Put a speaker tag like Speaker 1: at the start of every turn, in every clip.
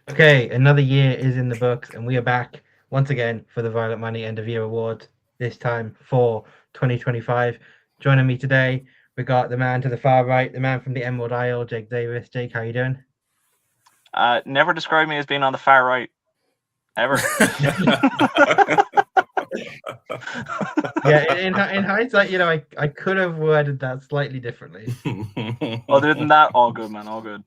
Speaker 1: Okay, another year is in the books, and we are back once again for the Violet Money End of Year Award, this time for 2025. Joining me today, we got the man to the far right, the man from the Emerald Isle, Jake Davis. Jake, how you doing?
Speaker 2: Never describe me as being on the far right, ever.
Speaker 1: Yeah, in hindsight, I could have worded that slightly differently.
Speaker 2: Other than that, all good, man, all good.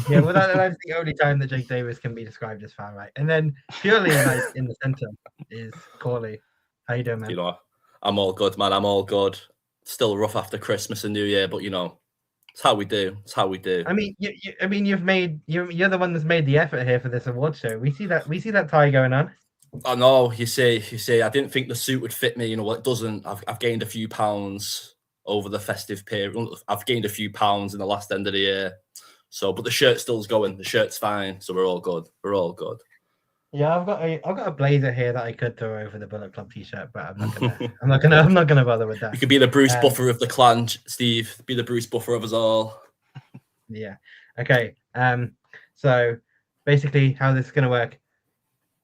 Speaker 1: Yeah, well, that's the only time that Jake Davis can be described as far right. And then purely like in the center is Cauley. How you doing, man?
Speaker 3: You know, I'm all good, man. I'm all good. Still rough after Christmas and New Year, but it's how we do. It's how we do.
Speaker 1: I mean, you're the one that's made the effort here for this award show. We see that tie going on.
Speaker 3: I know. You say. I didn't think the suit would fit me. You know, well, it doesn't. I've gained a few pounds over the festive period. I've gained a few pounds in the last end of the year. So, but the shirt still's going. The shirt's fine. So we're all good. We're all good.
Speaker 1: Yeah, I've got a blazer here that I could throw over the Bullet Club t-shirt, but I'm not gonna bother with that.
Speaker 3: You could be the Bruce Buffer of the clan, Steve. Be the Bruce Buffer of us all.
Speaker 1: Yeah. Okay. So basically, how this is gonna work?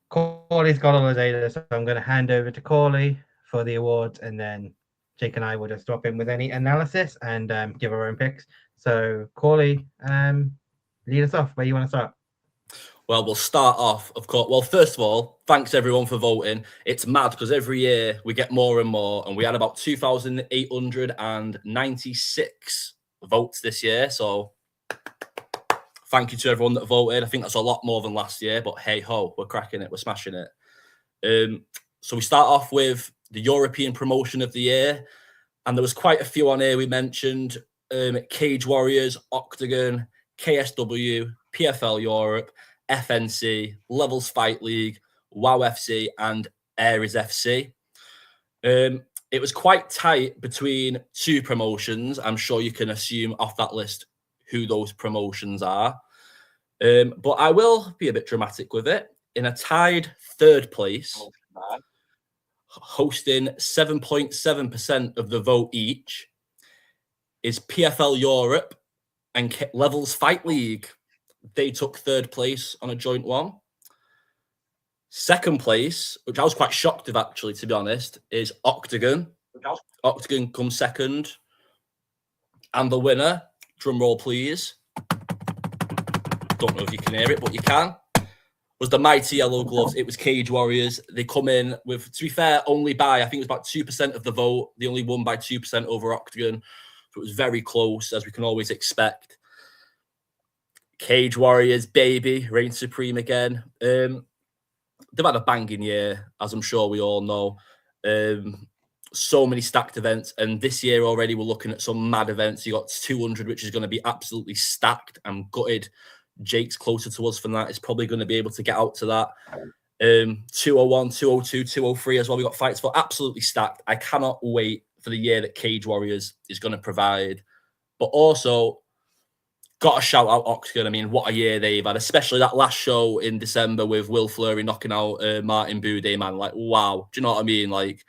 Speaker 1: Cauley's got all the data, so I'm gonna hand over to Cauley for the awards, and then Jake and I will just drop in with any analysis and give our own picks. So Cauley, lead us off. Where you want to start?
Speaker 3: Well, we'll start off, of course. Well, first of all, thanks everyone for voting. It's mad because every year we get more and more, and we had about 2,896 votes this year. So thank you to everyone that voted. I think that's a lot more than last year, but hey ho, we're cracking it. We're smashing it. So we start off with the European promotion of the year, and there was quite a few on here we mentioned. Cage Warriors, Octagon, KSW, PFL Europe, FNC, Levels Fight League, WoW FC, and Ares FC. It was quite tight between two promotions. I'm sure you can assume off that list who those promotions are. But I will be a bit dramatic with it. In a tied third place, hosting 7.7% of the vote each, is PFL Europe and Levels Fight League. They took third place on a joint one. Second place, which I was quite shocked of actually, to be honest, is Octagon. Octagon comes second. And the winner, drum roll please. Don't know if you can hear it, but you can. Was the Mighty Yellow Gloves. It was Cage Warriors. They come in with, to be fair, only by, I think it was about 2% of the vote. They only won by 2% over Octagon. So it was very close, as we can always expect. Cage Warriors, baby, reign supreme again. They've had a banging year, as I'm sure we all know. So many stacked events, and this year already we're looking at some mad events. You got 200, which is going to be absolutely stacked. I'm gutted. Jake's closer to us from that. It's probably going to be able to get out to that. 201, 202, 203 as well. We got fights for absolutely stacked. I cannot wait for the year that Cage Warriors is going to provide. But also, got to shout out Octagon. I mean, what a year they've had, especially that last show in December with Will Fleury knocking out Martin Boudet, man. Like, wow. Do you know what I mean? Like,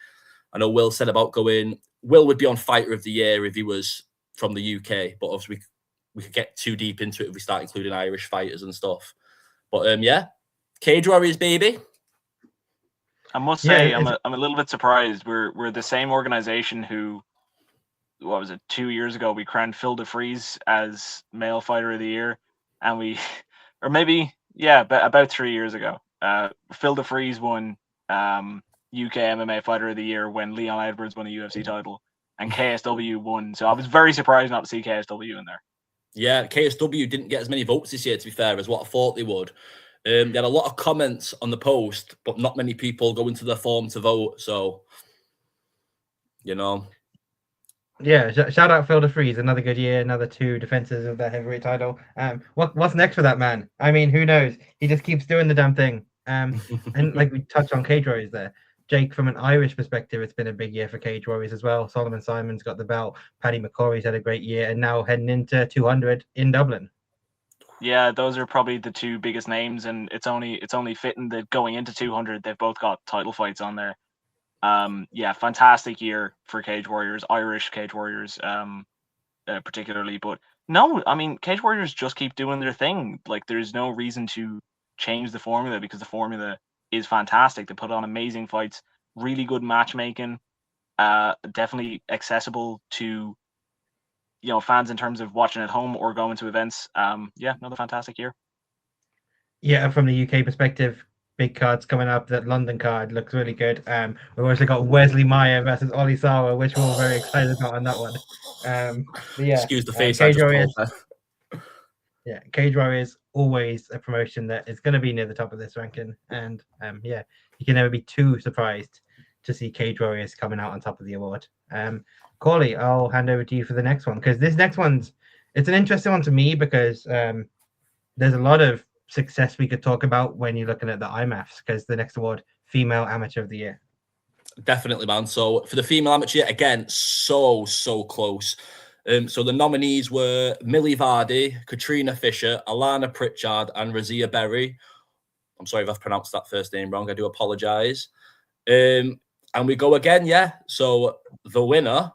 Speaker 3: I know Will said about going, Will would be on Fighter of the Year if he was from the UK, but obviously we could get too deep into it if we start including Irish fighters and stuff. But yeah, Cage Warriors, baby.
Speaker 2: I must say, I'm a little bit surprised. We're the same organization who, what was it, 2 years ago, we crowned Phil DeFries as Male Fighter of the Year, and we, or maybe, yeah, about 3 years ago, Phil DeFries won UK MMA Fighter of the Year when Leon Edwards won a UFC title, and KSW won. So I was very surprised not to see KSW in there.
Speaker 3: Yeah, KSW didn't get as many votes this year, to be fair, as what I thought they would. They had a lot of comments on the post, but not many people go into the form to vote. So, you know.
Speaker 1: Yeah, shout out Phil DeFries. Another good year, another 2 defenses of that heavyweight title. What's next for that man? I mean, who knows? He just keeps doing the damn thing. And like we touched on Cage Warriors there. Jake, from an Irish perspective, it's been a big year for Cage Warriors as well. Solomon Simon's got the belt. Paddy McCory's had a great year, and now heading into 200 in Dublin.
Speaker 2: Yeah, those are probably the 2 biggest names, and it's only fitting that going into 200, they've both got title fights on there. Yeah, fantastic year for Cage Warriors, Irish Cage Warriors, particularly. But no, I mean, Cage Warriors just keep doing their thing. Like, there's no reason to change the formula, because the formula is fantastic. They put on amazing fights, really good matchmaking, definitely accessible to fans in terms of watching at home or going to events. Another fantastic year.
Speaker 1: Yeah, from the UK perspective, big cards coming up. That London card looks really good. We've also got Wesley Meyer versus Ollie Sawa, which we're all very excited about on that one. But yeah,
Speaker 3: Excuse the face I
Speaker 1: Cage
Speaker 3: just
Speaker 1: Warriors.
Speaker 3: pulled there.
Speaker 1: Yeah, Cage Warriors always a promotion that is going to be near the top of this ranking, and you can never be too surprised to see Cage Warriors coming out on top of the award. Cauley, I'll hand over to you for the next one, because this next it's an interesting one to me, because there's a lot of success we could talk about when you're looking at the IMAFs, because the next award, Female Amateur of the Year.
Speaker 3: Definitely, man. So for the female amateur, again, so close. So the nominees were Millie Vardy, Katrina Fisher, Alana Pritchard, and Razia Berry. I'm sorry if I've pronounced that first name wrong. I do apologise. And we go again, yeah. So the winner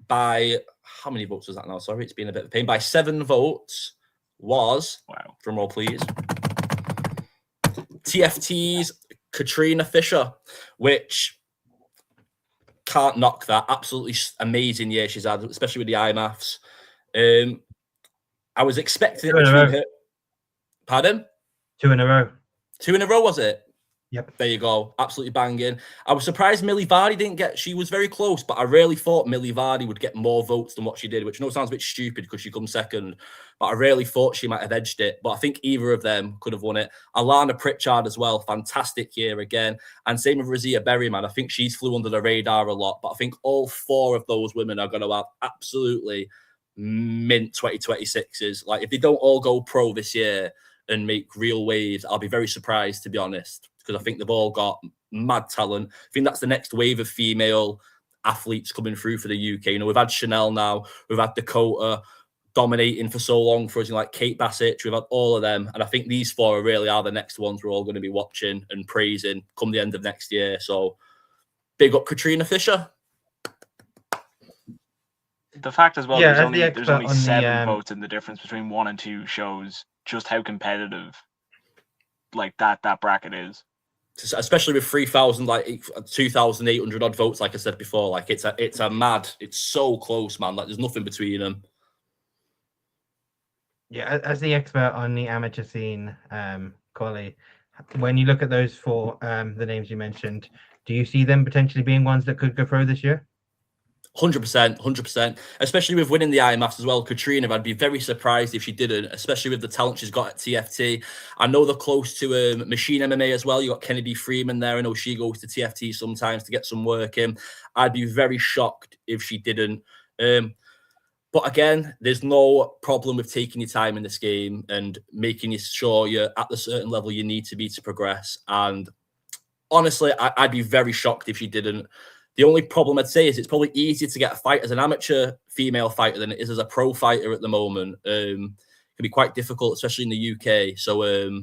Speaker 3: by, how many votes was that now? Sorry, it's been a bit of a pain. By 7 votes was,
Speaker 2: wow,
Speaker 3: drum roll please, TFT's Katrina Fisher, which can't knock that. Absolutely amazing year she's had, especially with the IMAFs. I was expecting it between her. Pardon?
Speaker 1: 2 in a row.
Speaker 3: 2 in a row, was it?
Speaker 1: Yep.
Speaker 3: There you go. Absolutely banging. I was surprised Millie Vardy didn't get... She was very close, but I really thought Millie Vardy would get more votes than what she did, which I know sounds a bit stupid because she comes second, but I really thought she might have edged it. But I think either of them could have won it. Alana Pritchard as well. Fantastic year again. And same with Razia Berry, man. I think she's flew under the radar a lot, but I think all 4 of those women are going to have absolutely mint 2026s. Like, if they don't all go pro this year and make real waves, I'll be very surprised, to be honest, because I think they've all got mad talent. I think that's the next wave of female athletes coming through for the UK. We've had Chanel now, we've had Dakota dominating for so long for us, like Kate Bassett, we've had all of them. And I think these 4 really are the next ones we're all going to be watching and praising come the end of next year. So big up Katrina Fisher.
Speaker 2: The fact as well, there's only 7 votes, and the difference between 1 and 2 shows just how competitive like that bracket is.
Speaker 3: Especially with 3,000, like 2,800 odd votes, like I said before, like it's a mad, it's so close, man. Like there's nothing between them.
Speaker 1: Yeah, as the expert on the amateur scene, Cauley, when you look at those 4, the names you mentioned, do you see them potentially being ones that could go pro this year?
Speaker 3: 100%. Especially with winning the IMAFs as well, Katrina, I'd be very surprised if she didn't, especially with the talent she's got at TFT. I know they're close to Machine MMA as well. You got Kennedy Freeman there. I know she goes to TFT sometimes to get some work in. I'd be very shocked if she didn't. But again, there's no problem with taking your time in this game and making sure you're at the certain level you need to be to progress. And honestly, I'd be very shocked if she didn't. The only problem I'd say is it's probably easier to get a fight as an amateur female fighter than it is as a pro fighter at the moment. It can be quite difficult, especially in the UK. So we'll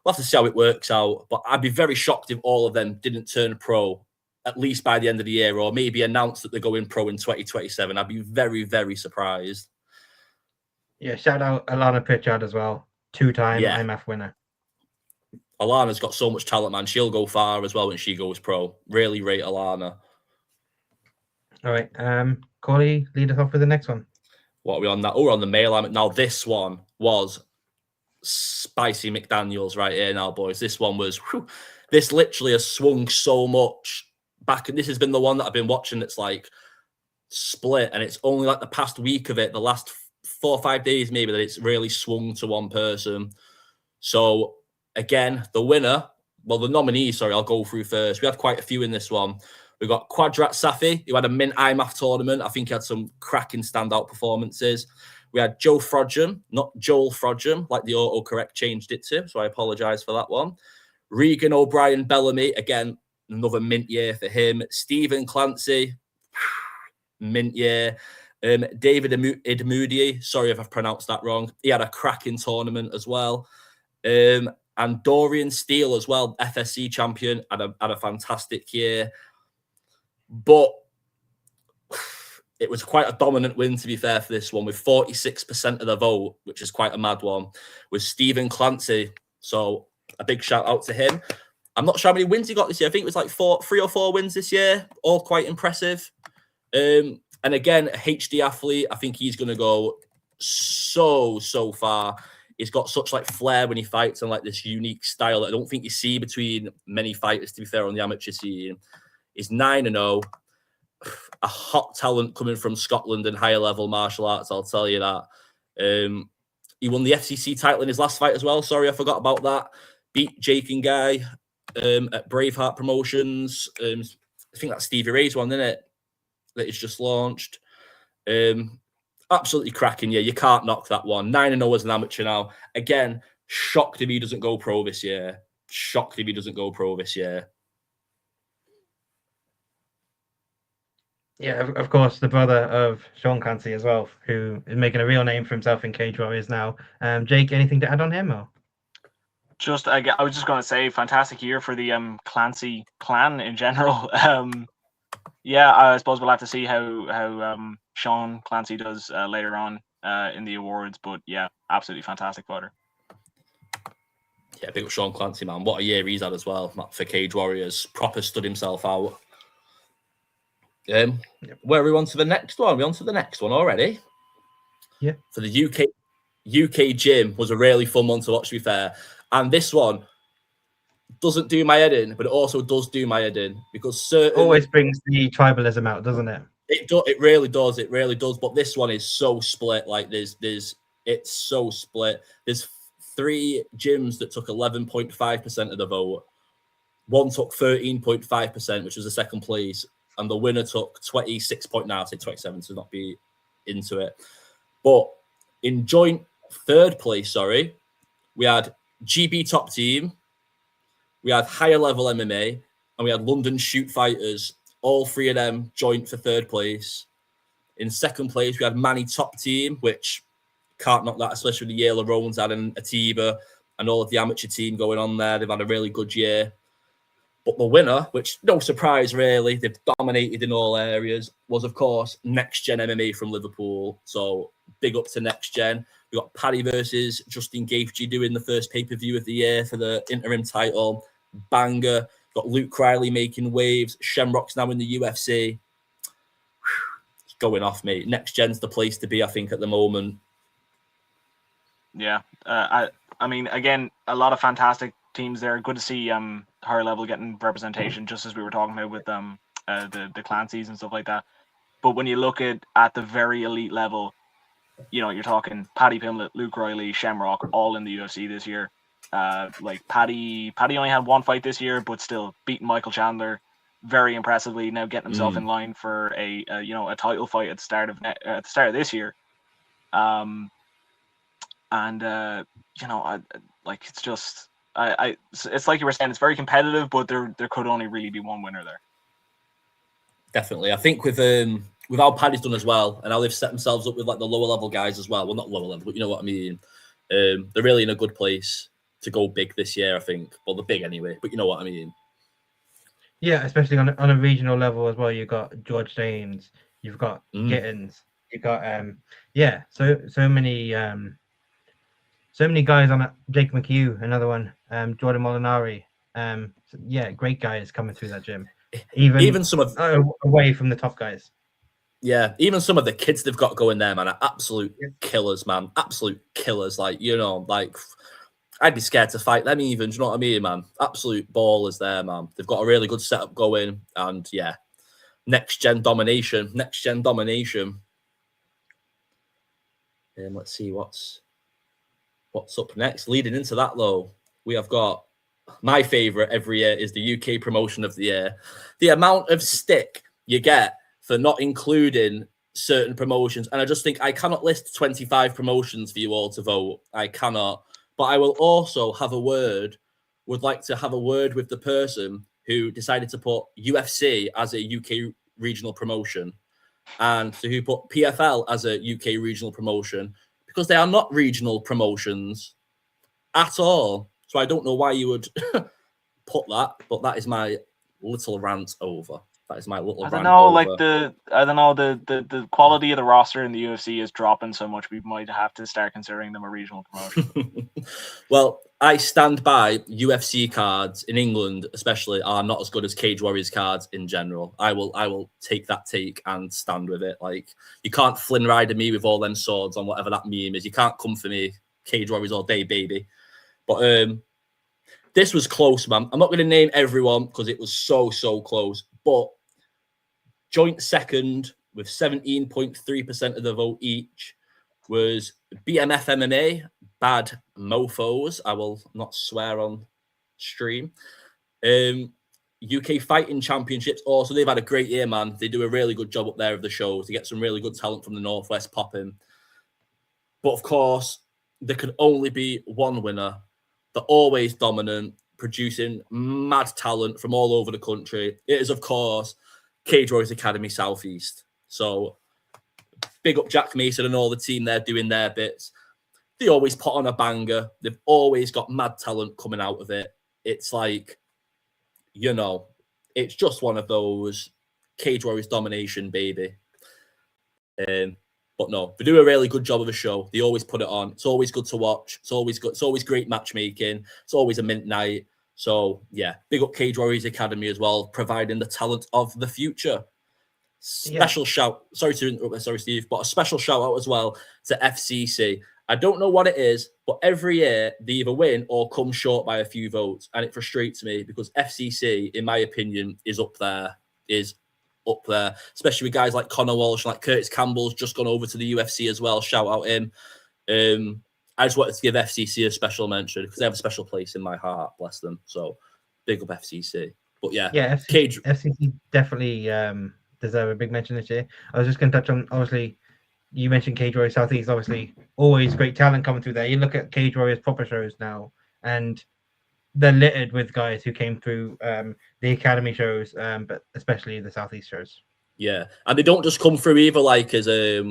Speaker 3: have to see how it works out. But I'd be very shocked if all of them didn't turn pro, at least by the end of the year, or maybe announce that they're going pro in 2027. I'd be very, very surprised.
Speaker 1: Yeah, shout out Alana Pritchard as well. 2-time IMAF winner.
Speaker 3: Alana's got so much talent, man. She'll go far as well when she goes pro. Really rate Alana.
Speaker 1: All right, Cauley, lead us off with the next one.
Speaker 3: What are we on now? Oh, we're on the male. Now, this one was spicy McDaniels right here now, boys. This one was, this literally has swung so much back. And this has been the one that I've been watching that's like split. And it's only like the past week of it, the last 4 or 5 days maybe, that it's really swung to one person. So again, the winner, well, the nominees, sorry, I'll go through first. We had quite a few in this one. We got Quadrat Safi, who had a mint IMAF tournament. I think he had some cracking standout performances. We had Joe Frodgem, not Joel Frodgem, like the autocorrect changed it to, so I apologise for that one. Regan O'Brien Bellamy, again, another mint year for him. Stephen Clancy, mint year. David Idmoudi, sorry if I've pronounced that wrong. He had a cracking tournament as well. And Dorian Steele as well, FSC champion, had a fantastic year. But it was quite a dominant win, to be fair, for this one, with 46% of the vote, which is quite a mad one, was Stephen Clancy. So a big shout out to him. I'm not sure how many wins he got this year. I think it was like 3 or 4 wins this year, all quite impressive. And again, a HD athlete. I think he's going to go so far. He's got such like flair when he fights and like this unique style that I don't think you see between many fighters, to be fair, on the amateur scene. He's 9-0, a hot talent coming from Scotland and higher level martial arts, I'll tell you that. He won the FCC title in his last fight as well. Sorry, I forgot about that. Beat Jake and Guy at Braveheart Promotions. I think that's Stevie Ray's one, isn't it? That he's just launched. Absolutely cracking. Yeah, you can't knock that one. 9-0 as an amateur now. Again, shocked if he doesn't go pro this year. Shocked if he doesn't go pro this year.
Speaker 1: Yeah, of course, the brother of Sean Clancy as well, who is making a real name for himself in Cage Warriors now. Jake, anything to add on him? Or?
Speaker 2: Just, I was just going to say, fantastic year for the Clancy clan in general. Yeah, I suppose we'll have to see how Sean Clancy does later on in the awards. But yeah, absolutely fantastic fighter.
Speaker 3: Yeah, big up Sean Clancy, man. What a year he's had as well for Cage Warriors. Proper stood himself out. Where are we on to the next one? Are we on to the next one already?
Speaker 1: Yeah.
Speaker 3: For the UK gym was a really fun one to watch, to be fair. And this one doesn't do my head in, but it also does do my head in because certain
Speaker 1: always brings the tribalism out, doesn't it?
Speaker 3: It really does. It really does. But this one is so split. Like it's so split. There's 3 gyms that took 11.5% of the vote. One took 13.5%, which was the second place. And the winner took 26.9, I'll say 27 to not be into it. But in joint third place, we had GB Top Team, we had Higher Level MMA, and we had London Shoot Fighters. All 3 of them joint for third place. In second place, we had Manny Top Team, which can't knock that, especially with the Yale Roans adding Atiba and all of the amateur team going on there. They've had a really good year. But the winner, which no surprise really, they've dominated in all areas, was of course Next Gen MMA from Liverpool. So big up to Next Gen. We got Paddy versus Justin Gaethje doing the first pay-per-view of the year for the interim title. Banger. Got Luke Riley making waves. Shamrock's now in the UFC. It's going off, mate. Next Gen's the place to be, I think, at the moment.
Speaker 2: Yeah, I mean, again, a lot of fantastic teams there. Good to see higher level getting representation, just as we were talking about with the Clancys and stuff like that. But when you look at the very elite level, you know, you're talking Paddy Pimblett, Luke Riley, Shamrock, all in the UFC this year. Like Paddy only had 1 fight this year, but still beating Michael Chandler very impressively. Now getting himself in line for a title fight at the start of this year. It's just it's like you were saying, it's very competitive, but there could only really be one winner there.
Speaker 3: Definitely. I think with how Paddy's done as well, and how they've set themselves up with like the lower level guys as well. Well, not lower level, but you know what I mean. They're really in a good place to go big this year, I think. Well, they're big anyway, but you know what I mean.
Speaker 1: Yeah, especially on a regional level as well. You've got George Danes, you've got Gittins, you've got so many guys on it. Jake McHugh, another one. Jordan Molinari. Great guys coming through that gym. Even some of away from the top guys.
Speaker 3: Yeah, even some of the kids they've got going there, man, are absolute killers, man. Absolute killers. Like, you know, like I'd be scared to fight them even. Do you know what I mean, man? Absolute ballers there, man. They've got a really good setup going, and yeah, next gen domination. And let's see what's up next. Leading into that, though, we have got my favourite every year is the UK promotion of the year. The amount of stick you get for not including certain promotions. And I just think I cannot list 25 promotions for you all to vote. I cannot. But I will also would like to have a word with the person who decided to put UFC as a UK regional promotion and who put PFL as a UK regional promotion, because they are not regional promotions at all. So I don't know why you would put that, but that is my little rant over. That is my little rant over.
Speaker 2: The quality of the roster in the UFC is dropping so much, we might have to start considering them a regional promotion.
Speaker 3: Well, I stand by UFC cards in England, especially, are not as good as Cage Warriors cards in general. I will take that take and stand with it. Like, you can't Flynn Rider me with all them swords on whatever that meme is. You can't come for me, Cage Warriors all day, baby. But this was close, man. I'm not going to name everyone because it was so close. But joint second with 17.3% of the vote each was BMF MMA, Bad Mofos. I will not swear on stream. UK Fighting Championships. Also, they've had a great year, man. They do a really good job up there of the shows. They get some really good talent from the Northwest popping. But of course, there can only be one winner. They're always dominant, producing mad talent from all over the country. It is, of course, Cage Warriors Academy Southeast. So big up Jack Mason and all the team there doing their bits. They always put on a banger. They've always got mad talent coming out of it. It's like, you know, it's just one of those Cage Warriors domination, baby. But no, they do a really good job of a show. They always put it on. It's always good to watch. It's always good. It's always great matchmaking. It's always a mint night. So yeah, big up Cage Warriors Academy as well, providing the talent of the future. Special shout. Sorry to interrupt. Sorry, Steve, but a special shout out as well to FCC. I don't know what it is, but every year they either win or come short by a few votes, and it frustrates me because FCC, in my opinion, is up there. Especially with guys like Connor Walsh, like Curtis Campbell's just gone over to the UFC as well. Shout out him. I just wanted to give FCC a special mention because they have a special place in my heart. Bless them. So big up FCC. But yeah,
Speaker 1: FCC definitely deserve a big mention this year. I was just going to touch on, obviously, you mentioned Cage Warriors Southeast. Obviously, always great talent coming through there. You look at Cage Warriors proper shows now, and they're littered with guys who came through the academy shows, but especially the Southeast shows.
Speaker 3: Yeah, and they don't just come through either like as they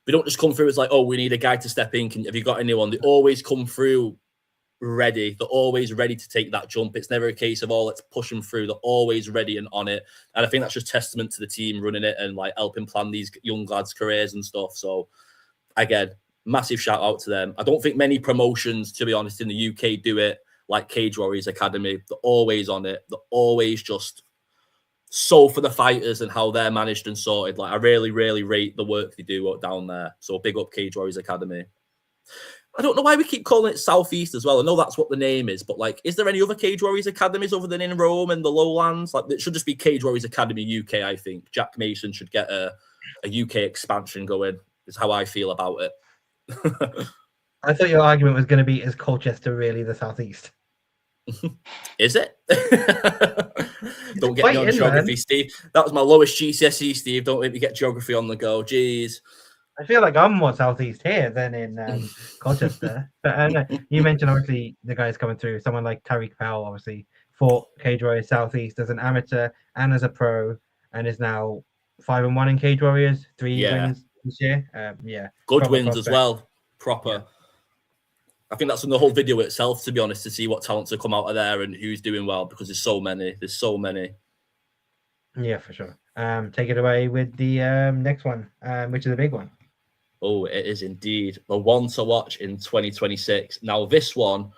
Speaker 3: don't just come through as like, oh, we need a guy to step in. Have you got anyone? They always come through ready. They're always ready to take that jump. It's never a case of, oh, let's push them through. They're always ready and on it. And I think that's just testament to the team running it and like helping plan these young lads' careers and stuff. So again, massive shout out to them. I don't think many promotions, to be honest, in the UK do it like Cage Warriors Academy. They're always on it. They're always just so for the fighters and how they're managed and sorted. Like, I really rate the work they do down there. So big up Cage Warriors Academy. I don't know why we keep calling it Southeast as well. I know that's what the name is, but like, is there any other Cage Warriors Academies other than in Rome and the Lowlands? Like, it should just be Cage Warriors Academy UK, I think. Jack Mason should get a UK expansion going, is how I feel about it.
Speaker 1: I thought your argument was going to be, is Colchester really the Southeast?
Speaker 3: Is it? Don't get me on geography, man. Steve. That was my lowest GCSE, Steve. Don't make me get geography on the go. Jeez.
Speaker 1: I feel like I'm more Southeast here than in Colchester. But you mentioned, obviously, the guys coming through. Someone like Tariq Powell, obviously, fought Cage Warriors Southeast as an amateur and as a pro, and is now 5-1 in Cage Warriors, 3 wins this year.
Speaker 3: Good wins prospect as well. Proper. Yeah. I think that's in the whole video itself, to be honest, to see what talents have come out of there and who's doing well, because there's so many.
Speaker 1: Yeah, for sure. Take it away with the next one, which is a big one.
Speaker 3: Oh, it is indeed. The one to watch in 2026. Now, this one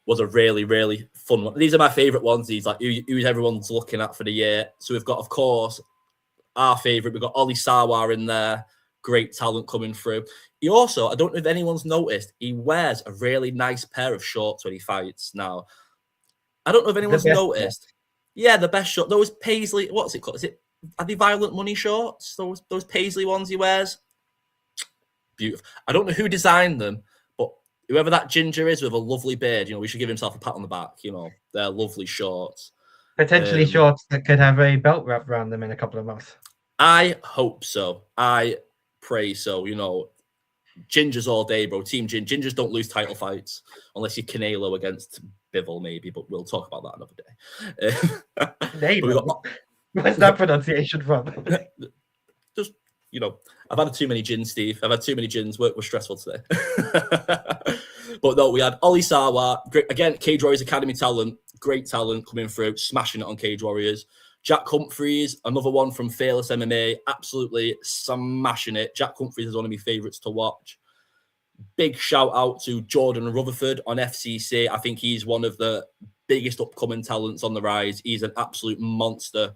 Speaker 3: was a really fun one. These are my favourite ones. These, like, who everyone's looking at for the year. So we've got, of course, our favourite. We've got Oli Sawa in there. Great talent coming through. He also, I don't know if anyone's noticed, he wears a really nice pair of shorts when he fights now. I don't know if anyone's noticed. Yeah, the best short. Those Paisley, what's it called? Are they Violent Money shorts? Those Paisley ones he wears? Beautiful. I don't know who designed them, but whoever that ginger is with a lovely beard, we should give himself a pat on the back. They're lovely shorts.
Speaker 1: Potentially shorts that could have a belt wrapped around them in a couple of months.
Speaker 3: I hope so. I pray so. Gingers all day, bro. Team Gingers don't lose title fights unless you're Canelo against Bivol, maybe, but we'll talk about that another day.
Speaker 1: Where's that pronunciation from?
Speaker 3: Just, I've had too many gins, Steve. I've had too many gins. Work was stressful today. But no, we had Oli Sawa. Again, Cage Warriors Academy talent. Great talent coming through, smashing it on Cage Warriors. Jack Humphreys, another one from Fearless MMA, absolutely smashing it. Jack Humphreys is one of my favourites to watch. Big shout out to Jordan Rutherford on FCC. I think he's one of the biggest upcoming talents on the rise. He's an absolute monster.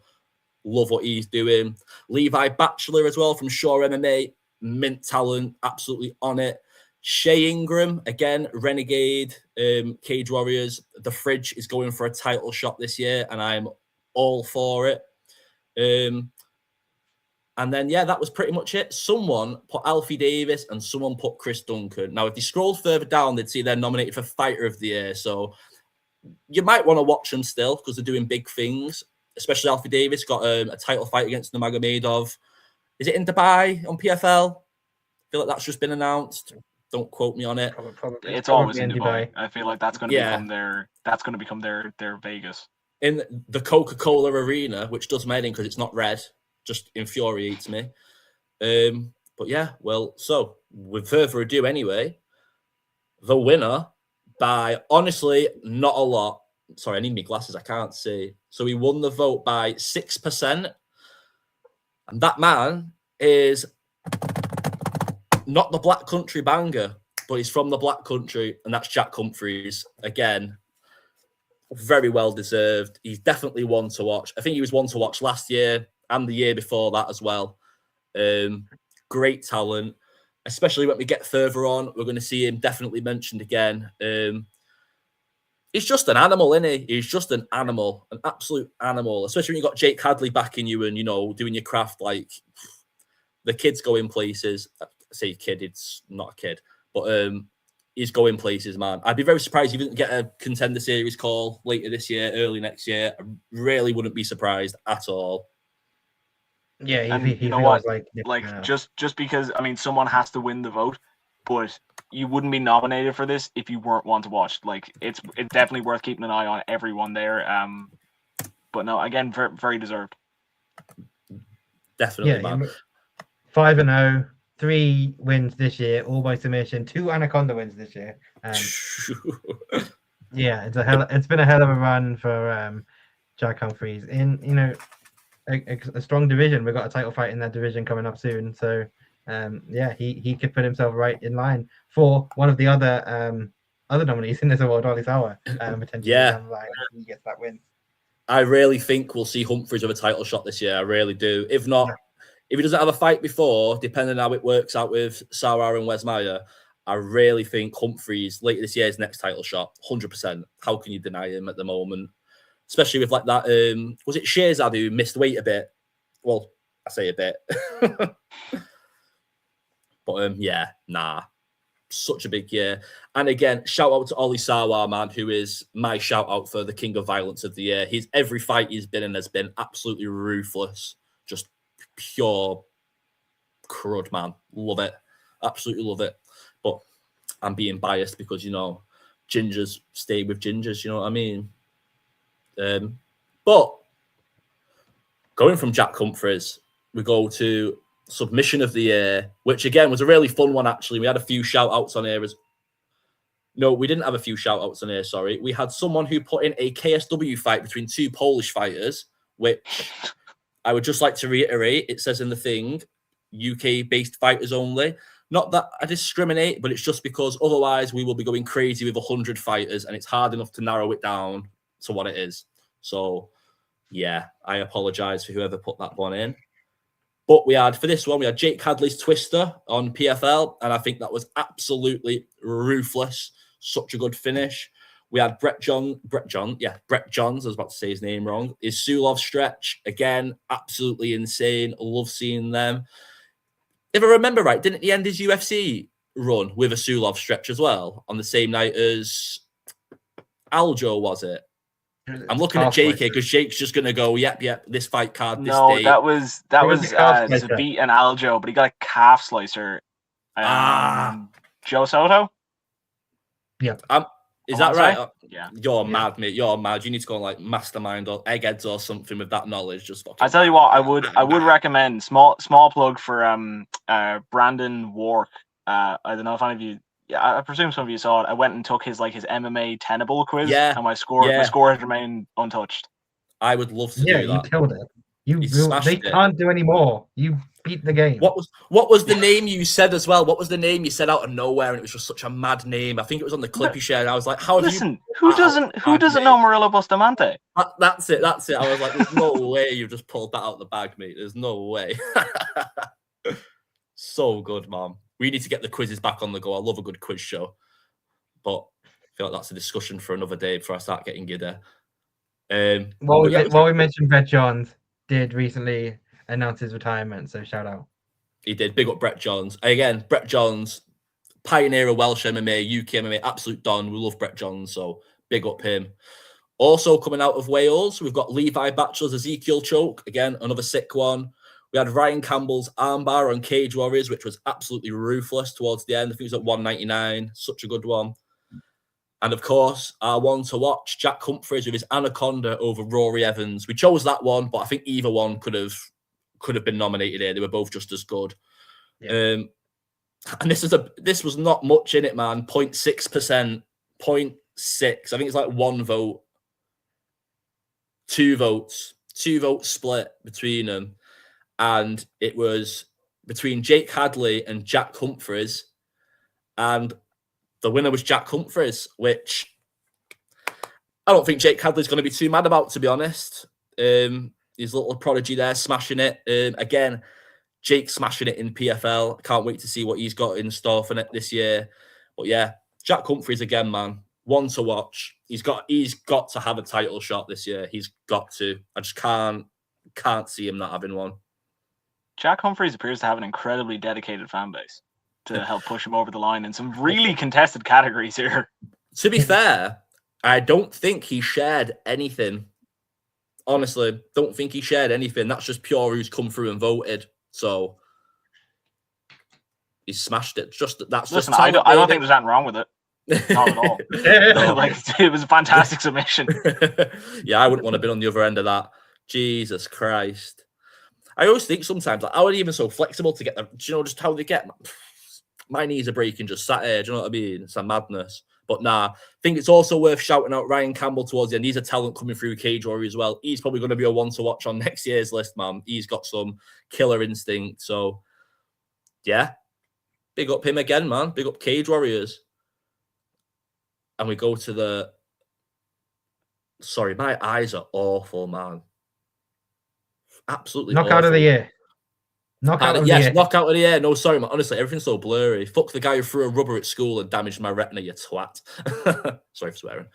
Speaker 3: Love what he's doing. Levi Batchelor as well from Shore MMA. Mint talent. Absolutely on it. Shay Ingram, again, Renegade, Cage Warriors. The Fridge is going for a title shot this year, and I'm all for it. And then, yeah, that was pretty much it. Someone put Alfie Davis and someone put Chris Duncan. Now, if they scrolled further down, they'd see they're nominated for Fighter of the Year. So you might want to watch them still because they're doing big things, especially Alfie Davis got a title fight against Nurmagomedov. Is it in Dubai on PFL? I feel like that's just been announced. Don't quote me on it.
Speaker 2: Probably. It's always in Dubai. I feel like that's going to become their Vegas.
Speaker 3: In the Coca-Cola Arena, which does my head in because it's not red. Just infuriates me. But yeah, well, so with further ado anyway, the winner by, honestly, not a lot. Sorry, I need my glasses. I can't see. So he won the vote by 6%. And that man is not the Black Country banger, but he's from the Black Country, and that's Jack Humphreys. Again, very well deserved. He's definitely one to watch. I think he was one to watch last year and the year before that as well. Great talent, especially when we get further on. We're going to see him definitely mentioned again. He's just an animal, isn't he? He's just an animal, an absolute animal, especially when you've got Jake Hadley backing you and, you know, doing your craft. Like, the kid's going places. I say kid, it's not a kid, but he's going places, man. I'd be very surprised if he didn't get a Contender Series call later this year, early next year. I really wouldn't be surprised at all.
Speaker 1: Yeah,
Speaker 2: he you know what? Just because, I mean, someone has to win the vote, but you wouldn't be nominated for this if you weren't one to watch. Like, it's definitely worth keeping an eye on everyone there. But no, again, very, very deserved.
Speaker 3: Definitely, man.
Speaker 1: 5-0, 3 wins this year, all by submission. 2 Anaconda wins this year. Yeah, it's been a hell of a run for Jack Humphreys in, you know, a strong division. We've got a title fight in that division coming up soon. So yeah, he could put himself right in line for one of the other nominees in this award, Ollie Sauer, potentially down the line if he gets that win.
Speaker 3: I really think we'll see Humphreys with a title shot this year. I really do. If not, if he doesn't have a fight before, depending on how it works out with Sauer and Wes Meyer, I really think Humphreys later this year is next title shot. 100%. How can you deny him at the moment? Especially with like that, was it Shahzad who missed weight a bit? Well, I say a bit. But yeah, nah. Such a big year. And again, shout out to Ollie Sauer, man, who is my shout out for the King of Violence of the year. Every fight he's been in has been absolutely ruthless. Just pure crud, man. Love it. Absolutely love it. But I'm being biased because, you know, gingers stay with gingers, you know what I mean? But going from Jack Humphreys, we go to Submission of the Year, which again was a really fun one, actually. We had a few shout outs on here. No, we didn't have a few shout outs on here, sorry. We had someone who put in a KSW fight between 2 Polish fighters, which I would just like to reiterate. It says in the thing, UK-based fighters only. Not that I discriminate, but it's just because otherwise we will be going crazy with 100 fighters, and it's hard enough to narrow it down to what it is. So, yeah, I apologize for whoever put that one in. But for this one, we had Jake Hadley's Twister on PFL, and I think that was absolutely ruthless. Such a good finish. We had Brett Johns, I was about to say his name wrong, is Sulov Stretch. Again, absolutely insane. Love seeing them. If I remember right, didn't he end his UFC run with a Sulov Stretch as well on the same night as Aljo, was it? I'm looking at Jake here because Jake's just going to go, yep, this fight card, this date.
Speaker 2: that was Zabit and Aljo, but he got a calf slicer. Joe Soto?
Speaker 1: Yeah.
Speaker 3: Is that right?
Speaker 2: Yeah.
Speaker 3: You're mad, mate. You're mad. You need to go on like Mastermind or Eggheads or something with that knowledge. Just fucking.
Speaker 2: I tell you what, I would recommend small plug for Brandon Wark. I don't know if any of you. Yeah, I presume some of you saw it. I went and took his MMA Tenable quiz, and my score has remained untouched.
Speaker 3: I would love to do that.
Speaker 1: You killed it. They can't do any more. You beat the game.
Speaker 3: What was the name you said as well? What was the name you said out of nowhere, and it was just such a mad name? I think it was on the clip you shared. And I was like, "Who
Speaker 2: doesn't know Murillo Bustamante?"
Speaker 3: That's it. I was like, "There's no way you just pulled that out of the bag, mate. There's no way." So good, man. We need to get the quizzes back on the go. I love a good quiz show, but I feel like that's a discussion for another day before I start getting giddy.
Speaker 1: While we mentioned Brett Johns did recently announce his retirement, so shout out.
Speaker 3: He did. Big up Brett Johns. Again, Brett Johns, pioneer of Welsh MMA, UK MMA, absolute don. We love Brett Johns, so big up him. Also coming out of Wales, we've got Levi Batchelor's Ezekiel choke. Again, another sick one. We had Ryan Campbell's armbar on Cage Warriors, which was absolutely ruthless towards the end. I think it was at 199. Such a good one. And of course, our one to watch, Jack Humphries with his Anaconda over Rory Evans. We chose that one, but I think either one could have been nominated here. They were both just as good. Yeah. And this was not much in it, man. 0.6%, 0.6. I think it's like 1 vote, 2 votes, 2 votes split between them. And it was between Jake Hadley and Jack Humphries. And the winner was Jack Humphries, which I don't think Jake Hadley's going to be too mad about, to be honest. His little prodigy there, smashing it. Again, Jake smashing it in PFL. I can't wait to see what he's got in store for this year. But yeah, Jack Humphries again, man. One to watch. He's got to have a title shot this year. He's got to. I just can't see him not having one.
Speaker 2: Jack Humphries appears to have an incredibly dedicated fan base to help push him over the line in some really contested categories here.
Speaker 3: To be fair, I don't think he shared anything. Honestly, don't think he shared anything. That's just pure who's come through and voted. So he smashed it.
Speaker 2: Listen, I don't think there's anything wrong with it. Not at all. It was a fantastic submission.
Speaker 3: Yeah, I wouldn't want to be on the other end of that. Jesus Christ. I always think sometimes, like, how are they even so flexible to get them? Do you know just how they get? My knees are breaking just sat here. Do you know what I mean? It's a madness. But nah, I think it's also worth shouting out Ryan Campbell towards the end. He's a talent coming through Cage Warrior as well. He's probably going to be a one to watch on next year's list, man. He's got some killer instinct. So, yeah, big up him again, man. Big up Cage Warriors. And we go to the... Sorry, my eyes are awful, man. Absolutely
Speaker 1: Knockout of the year.
Speaker 3: Knockout of the year. Knockout of the year. No, sorry, man. Honestly, everything's so blurry. Fuck the guy who threw a rubber at school and damaged my retina, you twat. Sorry for swearing.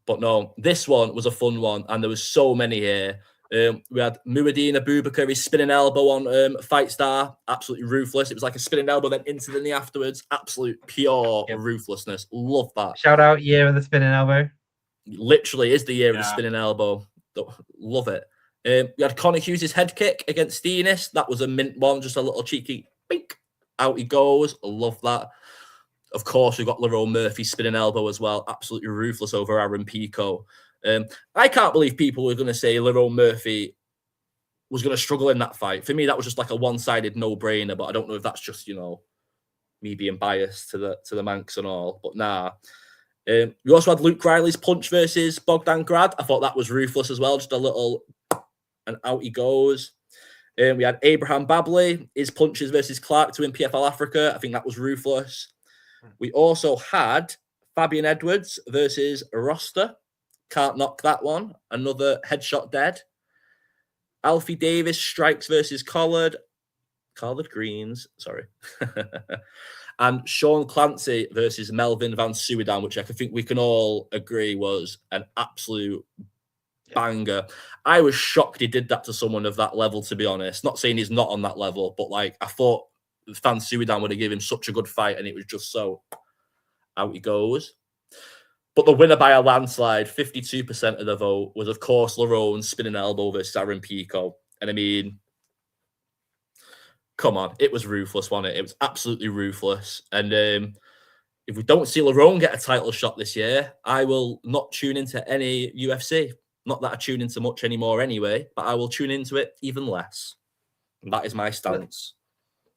Speaker 3: But no, this one was a fun one, and there was so many here. We had Muad'Din Abubakar, his spinning elbow on Fight Star. Absolutely ruthless. It was like a spinning elbow, then into the knee afterwards. Absolute pure ruthlessness. Love that.
Speaker 1: Shout out year of the spinning elbow.
Speaker 3: Literally is the year of the spinning elbow. Love it. We had Conor Hughes' head kick against Steenis. That was a mint one, just a little cheeky bink. Out he goes. I love that. Of course, we've got Lerone Murphy's spinning elbow as well. Absolutely ruthless over Aaron Pico. I can't believe people were going to say Lerone Murphy was going to struggle in that fight. For me, that was just like a one-sided no-brainer, but I don't know if that's just, me being biased to the Manx and all. But nah. We also had Luke Riley's punch versus Bogdan Grad. I thought that was ruthless as well. Just a little... and out he goes. We had Abraham Babley, his punches versus Clark to win PFL Africa. I think that was ruthless. We also had Fabian Edwards versus Roster. Can't knock that one. Another headshot dead. Alfie Davis strikes versus Collard Greens, sorry. And Sean Clancy versus Melvin Van Suidan, which I think we can all agree was an absolute banger. I was shocked he did that to someone of that level, to be honest. Not saying he's not on that level, but I thought Van Suidan would have given him such a good fight, and it was just so out he goes. But the winner by a landslide, 52% of the vote, was, of course, Lerone's spinning elbow versus Aaron Pico. And I mean, come on, it was ruthless, wasn't it? It was absolutely ruthless. And if we don't see Lerone get a title shot this year, I will not tune into any UFC. Not that I tune into much anymore anyway, but I will tune into it even less. And that is my stance.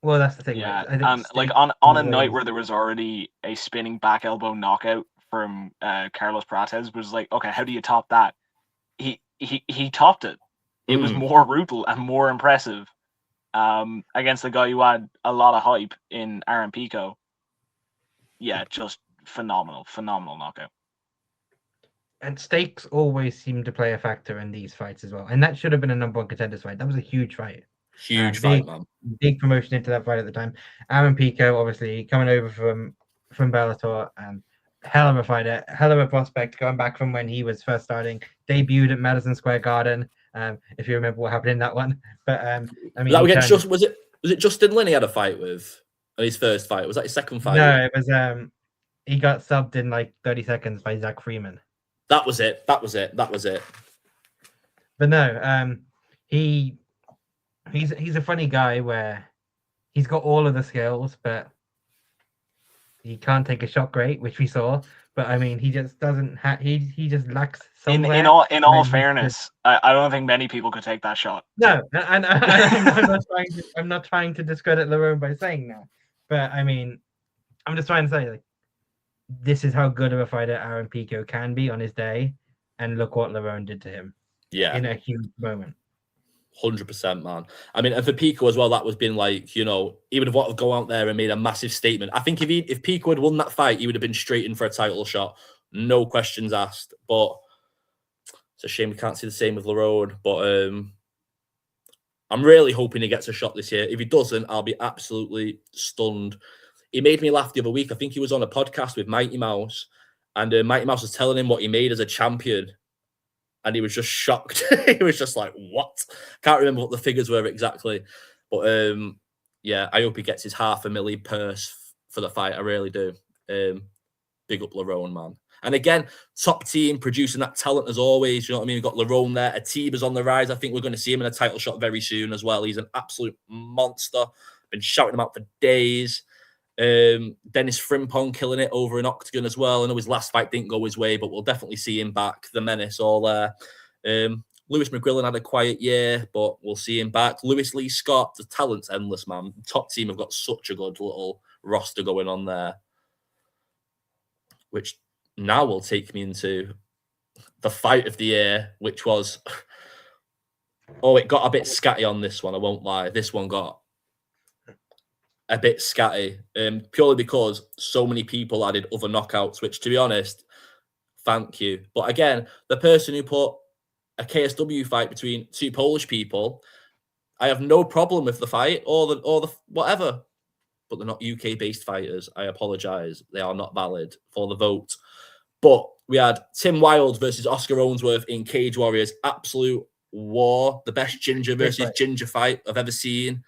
Speaker 1: Well, that's the thing.
Speaker 2: Yeah, and on a night where there was already a spinning back elbow knockout from Carlos Prates, was like, okay, how do you top that? He topped it. it was more brutal and more impressive against the guy who had a lot of hype in Aaron Pico. Yeah, just phenomenal knockout.
Speaker 1: And stakes always seem to play a factor in these fights as well. And that should have been a number one contenders fight. That was a huge fight.
Speaker 3: Huge fight, man.
Speaker 1: Big promotion into that fight at the time. Aaron Pico, obviously, coming over from Bellator, hell of a fighter, hell of a prospect, going back from when he was first starting, debuted at Madison Square Garden. If you remember what happened in that one. But I mean,
Speaker 3: was it Justin Lin he had a fight with in his first fight? Was that his second fight?
Speaker 1: No, it was he got subbed in like 30 seconds by Zach Freeman.
Speaker 3: That was it. But
Speaker 1: no, he's a funny guy where he's got all of the skills, but he can't take a shot great, which we saw. But I mean, he just doesn't have. He just lacks somewhere.
Speaker 2: In all fairness, I don't think many people could take that shot.
Speaker 1: No, and I'm not trying to discredit Lerone by saying that. But I mean, I'm just trying to say, like, this is how good of a fighter Aaron Pico can be on his day, and look what Lerone did to him.
Speaker 3: Yeah,
Speaker 1: in a huge moment.
Speaker 3: 100%, man. I mean, and for Pico as well, that was been like, he would have wanted to go out there and made a massive statement. I think if Pico had won that fight, he would have been straight in for a title shot, no questions asked. But it's a shame we can't see the same with Lerone. But I'm really hoping he gets a shot this year. If he doesn't, I'll be absolutely stunned. He made me laugh the other week. I think he was on a podcast with Mighty Mouse, and Mighty Mouse was telling him what he made as a champion. And he was just shocked. He was just like, what? Can't remember what the figures were exactly. But yeah, I hope he gets his $500,000 purse for the fight. I really do. Big up Lerone, man. And again, top team producing that talent as always. You know what I mean? We've got Lerone there. Atiba's on the rise. I think we're going to see him in a title shot very soon as well. He's an absolute monster. Been shouting him out for days. Dennis Frimpong killing it over in Octagon as well. I know his last fight didn't go his way, but we'll definitely see him back. The menace all there. Lewis McGrillen had a quiet year, but we'll see him back. Lewis Lee Scott, the talent's endless, man. Top team have got such a good little roster going on there, which now will take me into the fight of the year, which was, it got a bit scatty on this one. I won't lie. This one got a bit scatty, purely because so many people added other knockouts, which, to be honest, thank you. But again, the person who put a KSW fight between two Polish people, I have no problem with the fight or the whatever, but they're not UK-based fighters. I apologise. They are not valid for the vote. But we had Tim Wilde versus Oscar Owensworth in Cage Warriors. Absolute war. The best ginger versus ginger fight I've ever seen.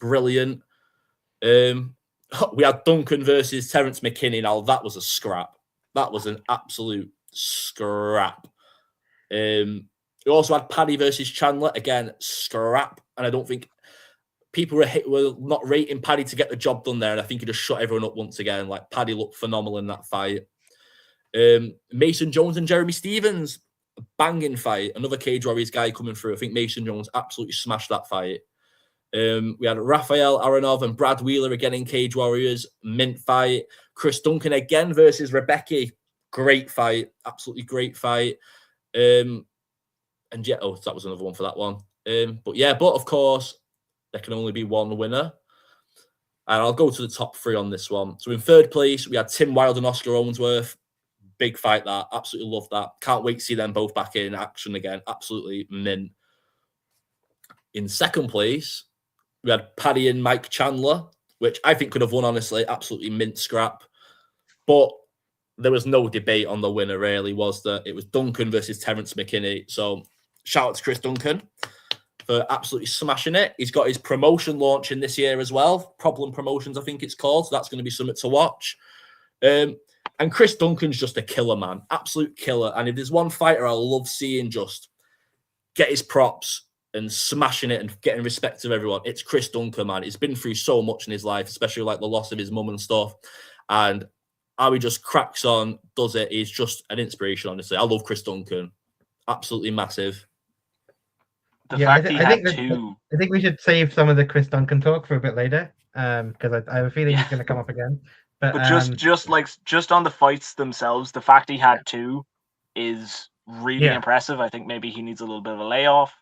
Speaker 3: Brilliant. We had Duncan versus Terence McKinney. Now, that was a scrap. That was an absolute scrap. We also had Paddy versus Chandler. Again, scrap. And I don't think people were not rating Paddy to get the job done there. And I think he just shut everyone up once again. Like, Paddy looked phenomenal in that fight. Mason Jones and Jeremy Stevens. A banging fight. Another Cage Warriors guy coming through. I think Mason Jones absolutely smashed that fight. We had Rafael Aronov and Brad Wheeler again in Cage Warriors. Mint fight. Chris Duncan again versus Rebecca. Great fight. Absolutely great fight. And yeah, that was another one for that one. But of course, there can only be one winner. And I'll go to the top three on this one. So in third place, we had Tim Wilde and Oscar Owensworth. Big fight that. Absolutely love that. Can't wait to see them both back in action again. Absolutely mint. In second place, we had Paddy and Mike Chandler, which I think could have won, honestly. Absolutely mint scrap. But there was no debate on the winner, really, was that it was Duncan versus Terence McKinney. So shout out to Chris Duncan for absolutely smashing it. He's got his promotion launching this year as well. Problem Promotions, I think it's called. So that's going to be something to watch. And Chris Duncan's just a killer, man. Absolute killer. And if there's one fighter I love seeing just get his props and smashing it and getting respect of everyone, it's Chris Duncan, man. He's been through so much in his life, especially like the loss of his mum and stuff. And how he just cracks on, does it. He's just an inspiration, honestly. I love Chris Duncan. Absolutely massive.
Speaker 2: I think
Speaker 1: we should save some of the Chris Duncan talk for a bit later, because I have a feeling he's going to come up again. But
Speaker 2: just on the fights themselves, the fact he had two is really impressive. I think maybe he needs a little bit of a layoff.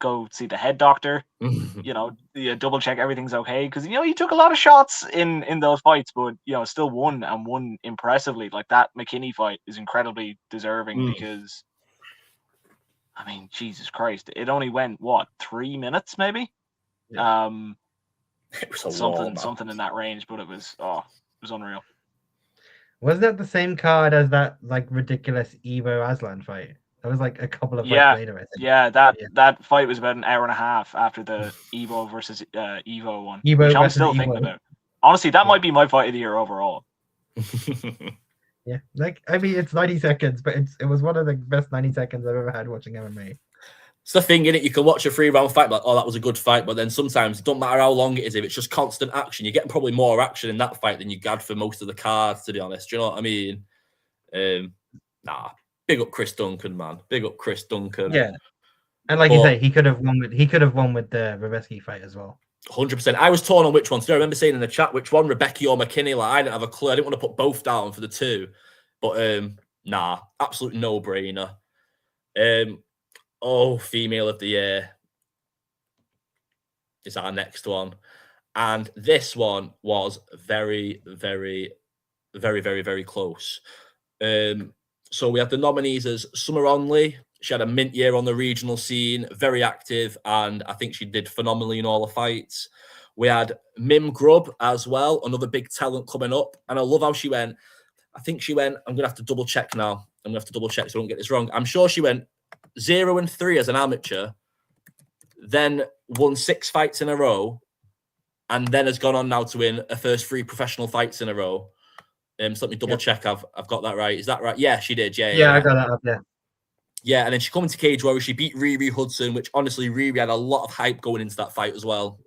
Speaker 2: go see the head doctor. Double check everything's okay, because he took a lot of shots in those fights, but still won, and won impressively. Like that McKinney fight is incredibly deserving because, I mean, Jesus Christ, it only went 3 minutes maybe.
Speaker 1: Yeah.
Speaker 3: It was a
Speaker 2: something in that range, but it was unreal.
Speaker 1: Wasn't that the same card as that like ridiculous Evo Aslan fight? That was like a couple of fights later, I think.
Speaker 2: Yeah, that fight was about an hour and a half after the Evo versus Evo one, which I'm still thinking about. Honestly, that might be my fight of the year overall.
Speaker 1: Yeah, like, I mean, it's 90 seconds, but it was one of the best 90 seconds I've ever had watching MMA.
Speaker 3: It's the thing, innit? You can watch a 3-round fight, like, oh, that was a good fight, but then sometimes it don't matter how long it is, if it's just constant action, you're getting probably more action in that fight than you had for most of the cards, to be honest. Do you know what I mean? Big up Chris Duncan, man. Big up Chris Duncan.
Speaker 1: Yeah. And like you say, he could have won with the Rebeski fight as well.
Speaker 3: 100%. I was torn on which one. So I remember saying in the chat which one, Rebecca or McKinney. Like, I didn't have a clue. I didn't want to put both down for the two. But absolute no-brainer. Female of the year is our next one. And this one was very, very, very, very, very close. So we had the nominees as Summer Onley. She had a mint year on the regional scene, very active, and I think she did phenomenally in all the fights. We had Mim Grubb as well, another big talent coming up. And I love how she went. I think she went, I'm going to have to double check now. I'm going to have to double check so I don't get this wrong. I'm sure she went 0-3 as an amateur, then won 6 fights in a row, and then has gone on now to win her first 3 professional fights in a row. So let me double check. I've got that right. Is that right? Yeah, she did. Yeah,
Speaker 1: I got that up.
Speaker 3: Yeah, and then she come into Cage Warriors. She beat Riri Hudson, which honestly, Riri had a lot of hype going into that fight as well.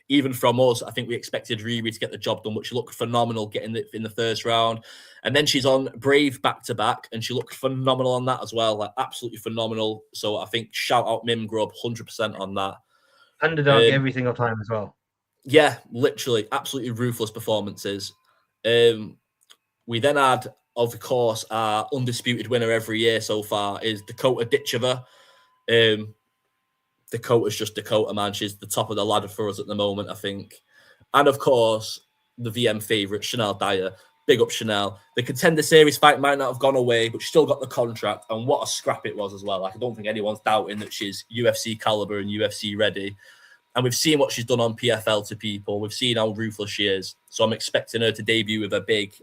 Speaker 3: Even from us, I think we expected Riri to get the job done, but she looked phenomenal getting it in the first round. And then she's on Brave back-to-back, and she looked phenomenal on that as well, like absolutely phenomenal. So I think shout out Mim Grubb, 100% on that.
Speaker 1: Underdog every single time as well.
Speaker 3: Yeah, literally, absolutely ruthless performances. We then had, of course, our undisputed winner every year so far is Dakota Ditcheva. Dakota's just Dakota, man. She's the top of the ladder for us at the moment, I think. And, of course, the VM favourite, Chanel Dyer. Big up Chanel. The Contender Series fight might not have gone away, but she still got the contract. And what a scrap it was as well. Like, I don't think anyone's doubting that she's UFC caliber and UFC ready. And we've seen what she's done on PFL to people. We've seen how ruthless she is. So I'm expecting her to debut with a big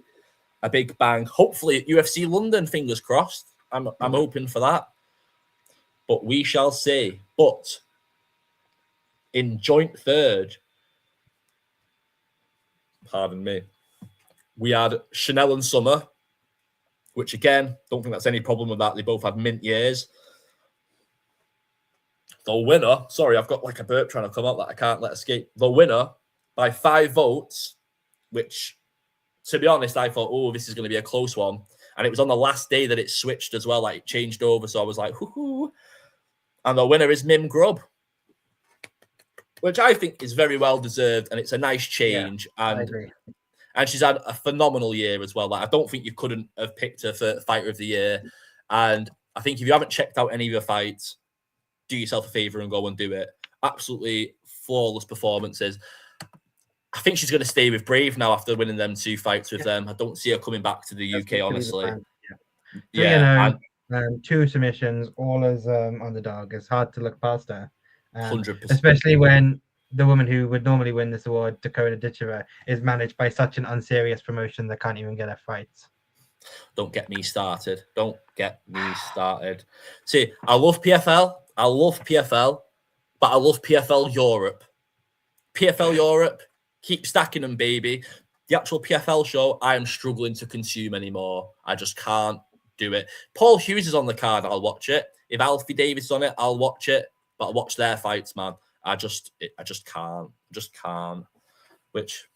Speaker 3: bang. Hopefully at UFC London, fingers crossed. I'm hoping for that. But we shall see. But in joint third, pardon me, we had Chanel and Summer, which again, don't think that's any problem with that. They both had mint years. The winner, sorry, I've got like a burp trying to come out that I can't let escape. The winner by 5 votes, which, to be honest, I thought, oh, this is going to be a close one. And it was on the last day that it switched as well, like it changed over. So I was like, hoo-hoo. And the winner is Mim Grubb, which I think is very well deserved. And it's a nice change.
Speaker 1: Yeah, I agree.
Speaker 3: And she's had a phenomenal year as well. Like, I don't think you couldn't have picked her for Fighter of the Year. And I think if you haven't checked out any of her fights, do yourself a favor and go and do it. Absolutely flawless performances. I think she's going to stay with Brave now after winning them 2 fights with them. I don't see her coming back to the UK, honestly.
Speaker 1: Yeah. 2 submissions, all as underdog. It's hard to look past her.
Speaker 3: 100%.
Speaker 1: Especially when the woman who would normally win this award, Dakota Ditcheva, is managed by such an unserious promotion that can't even get her fights.
Speaker 3: Don't get me started. Don't get me started. See, I love PFL. I love PFL, but I love PFL Europe. PFL Europe, keep stacking them, baby. The actual PFL show, I am struggling to consume anymore. I just can't do it. Paul Hughes is on the card, I'll watch it. If Alfie Davis is on it, I'll watch it. But I'll watch their fights, man. I just can't. Just can't. Which,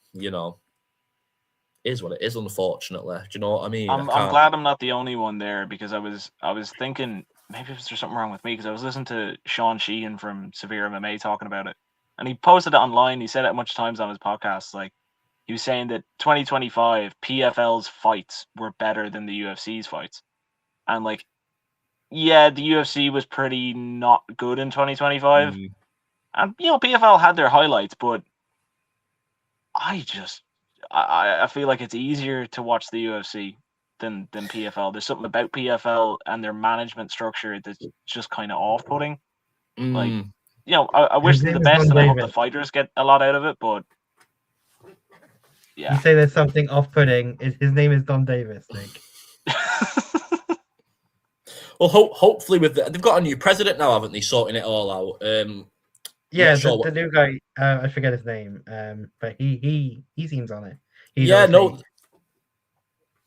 Speaker 3: is what it is, unfortunately. Do you know what I mean?
Speaker 2: I'm glad I'm not the only one there, because I was thinking maybe there's something wrong with me, because I was listening to Sean Sheehan from Severe MMA talking about it, and he posted it online. He said it a bunch of times on his podcast. Like, he was saying that 2025 PFL's fights were better than the UFC's fights, and like, yeah, the UFC was pretty not good in 2025. And, PFL had their highlights, but I feel like it's easier to watch the UFC than PFL. There's something about PFL and their management structure that's just kind of off-putting. Like, I wish them the best, and I hope the fighters get a lot out of it, but yeah.
Speaker 1: You say there's something off-putting. His name is Don Davis, Nick.
Speaker 3: Well, hopefully they've got a new president now, haven't they? Sorting it all out.
Speaker 1: Yeah, the new guy. I forget his name. But he seems on it. The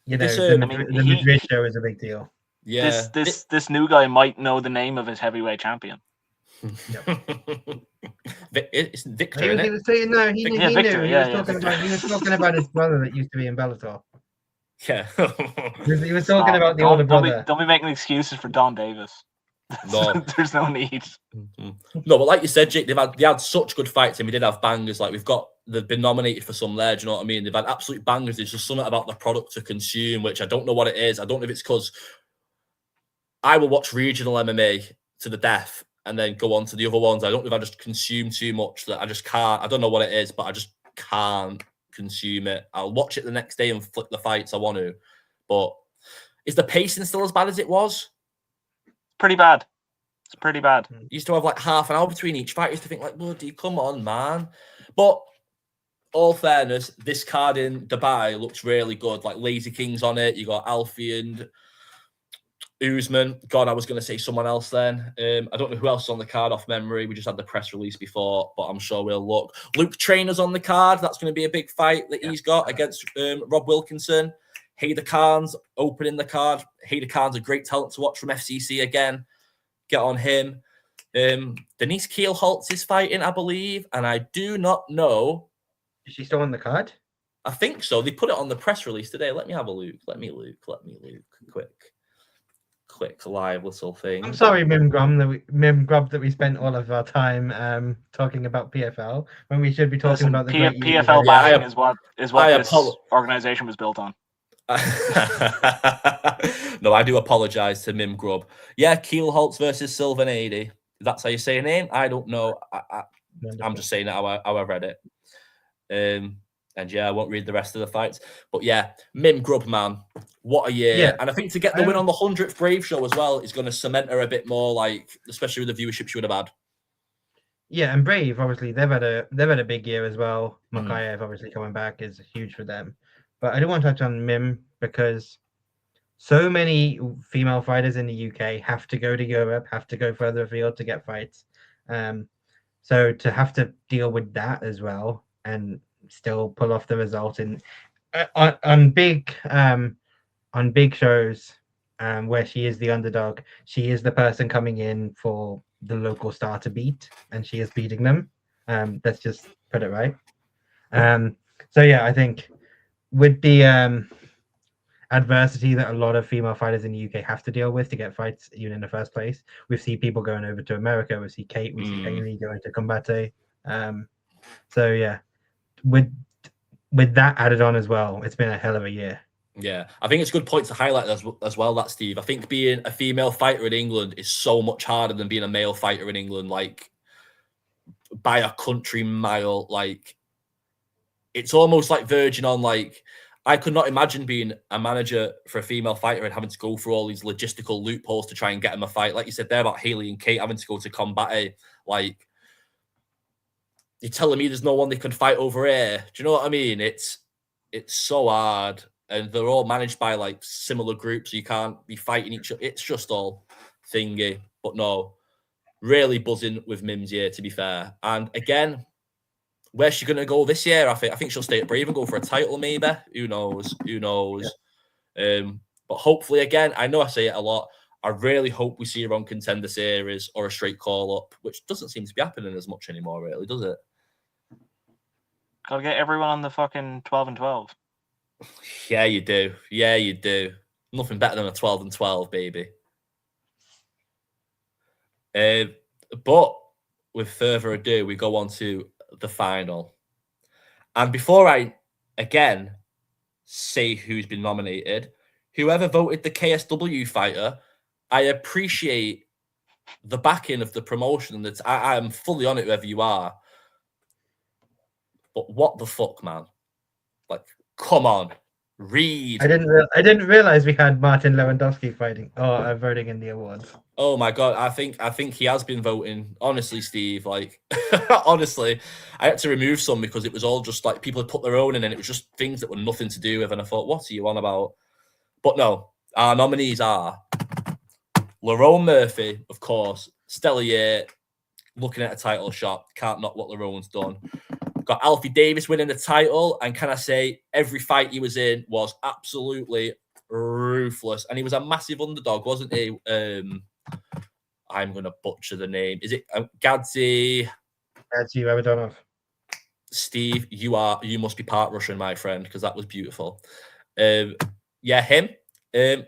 Speaker 1: Madrid show is a big deal.
Speaker 3: Yeah,
Speaker 2: this new guy might know the name of his heavyweight champion.
Speaker 3: It's Victor.
Speaker 1: He was saying no. He knew. He was talking about his brother that used to be in Bellator.
Speaker 3: Yeah,
Speaker 1: he was talking about the older brother.
Speaker 2: Don't be making excuses for Don Davis. No, there's no need.
Speaker 3: No, but like you said, Jake, they had such good fights, and we did have bangers. Like they've been nominated for some there. Do you know what I mean? They've had absolute bangers. There's just something about the product to consume, which I don't know what it is. I don't know if it's because I will watch regional MMA to the death and then go on to the other ones. I don't know if I just consume too much that I just can't. I don't know what it is, but I just can't consume it. I'll watch it the next day and flick the fights I want to. But is the pacing still as bad as it was?
Speaker 2: Pretty bad. It's pretty bad.
Speaker 3: You used to have like half an hour between each fight. You used to think like, bloody, come on, man. But all fairness, this card in Dubai looks really good. Like Lazy King's on it. You got Alfie and Usman. God, I was going to say someone else then. I don't know who else is on the card off memory. We just had the press release before, but I'm sure we'll look. Luke Trainer's on the card. That's going to be a big fight that he's got against Rob Wilkinson. Hayder Khan's opening the card. Hayder Khan's a great talent to watch from FCC again. Get on him. Denise Keelholtz is fighting, I believe, and I do not know.
Speaker 1: Is she still on the card?
Speaker 3: I think so. They put it on the press release today. Let me have a look. Let me look. Quick live little thing.
Speaker 1: I'm sorry, Mim Grub, that we spent all of our time talking about PFL when we should be talking about the
Speaker 2: PFL bashing is what this organization was built on.
Speaker 3: No, I do apologize to Mim Grub. Yeah, Keelholtz versus Silvanady. That's how you say her name. I don't know. I'm just saying it how I read it. And yeah, I won't read the rest of the fights. But yeah, Mim Grub, man, what a year. Yeah. And I think to get the win on the 100th Brave show as well is going to cement her a bit more, like, especially with the viewership she would have had.
Speaker 1: Yeah, and Brave, obviously, they've had a big year as well. Makayev obviously coming back is huge for them. But I do want to touch on Mim because so many female fighters in the UK have to go to Europe, have to go further afield to get fights. So to have to deal with that as well and still pull off the result on big shows where she is the underdog, she is the person coming in for the local star to beat, and she is beating them. Let's just put it right. So yeah, I think with the adversity that a lot of female fighters in the UK have to deal with to get fights even in the first place, we see people going over to America. We see Kate, we see Hayley going to Combate. So yeah, with that added on as well, it's been a hell of a year.
Speaker 3: Yeah, I think it's a good point to highlight as well, that Steve. I think being a female fighter in England is so much harder than being a male fighter in England, like by a country mile. Like it's almost like verging on, like, I could not imagine being a manager for a female fighter and having to go through all these logistical loopholes to try and get them a fight. Like you said there about Hayley and Kate having to go to Combate. Like, you're telling me there's no one they can fight over here? Do you know what I mean? It's so hard. And they're all managed by like similar groups. So you can't be fighting each other. It's just all thingy. But no, really buzzing with Mim's year, to be fair. And again, where's she going to go this year? I think she'll stay at Brave and go for a title, maybe. Who knows? Yeah. But hopefully, again, I know I say it a lot. I really hope we see her on Contender Series or a straight call-up, which doesn't seem to be happening as much anymore, really, does it?
Speaker 2: Gotta get everyone on the fucking 12 and 12.
Speaker 3: Yeah, you do. Yeah, you do. Nothing better than a 12 and 12, baby. But with further ado, we go on to the final. And before I, again, say who's been nominated, whoever voted the KSW fighter, I appreciate the backing of the promotion. That I am fully on it, whoever you are. But what the fuck, man? Like, come on, Reed.
Speaker 1: I didn't realize we had Martin Lewandowski fighting or voting in the awards.
Speaker 3: Oh my god, I think he has been voting. Honestly, Steve, like honestly, I had to remove some because it was all just like people had put their own in, and it was just things that were nothing to do with. And I thought, what are you on about? But no, our nominees are Lerone Murphy, of course, stellar year, looking at a title shot. Can't knock what Lerone's done. Got Alfie Davis winning the title, and can I say every fight he was in was absolutely ruthless, and he was a massive underdog, wasn't he? I'm going to butcher the name. Is it Gadzi?
Speaker 1: Gadzi Rabadonov.
Speaker 3: Steve, you must be part Russian, my friend, because that was beautiful. Yeah, him.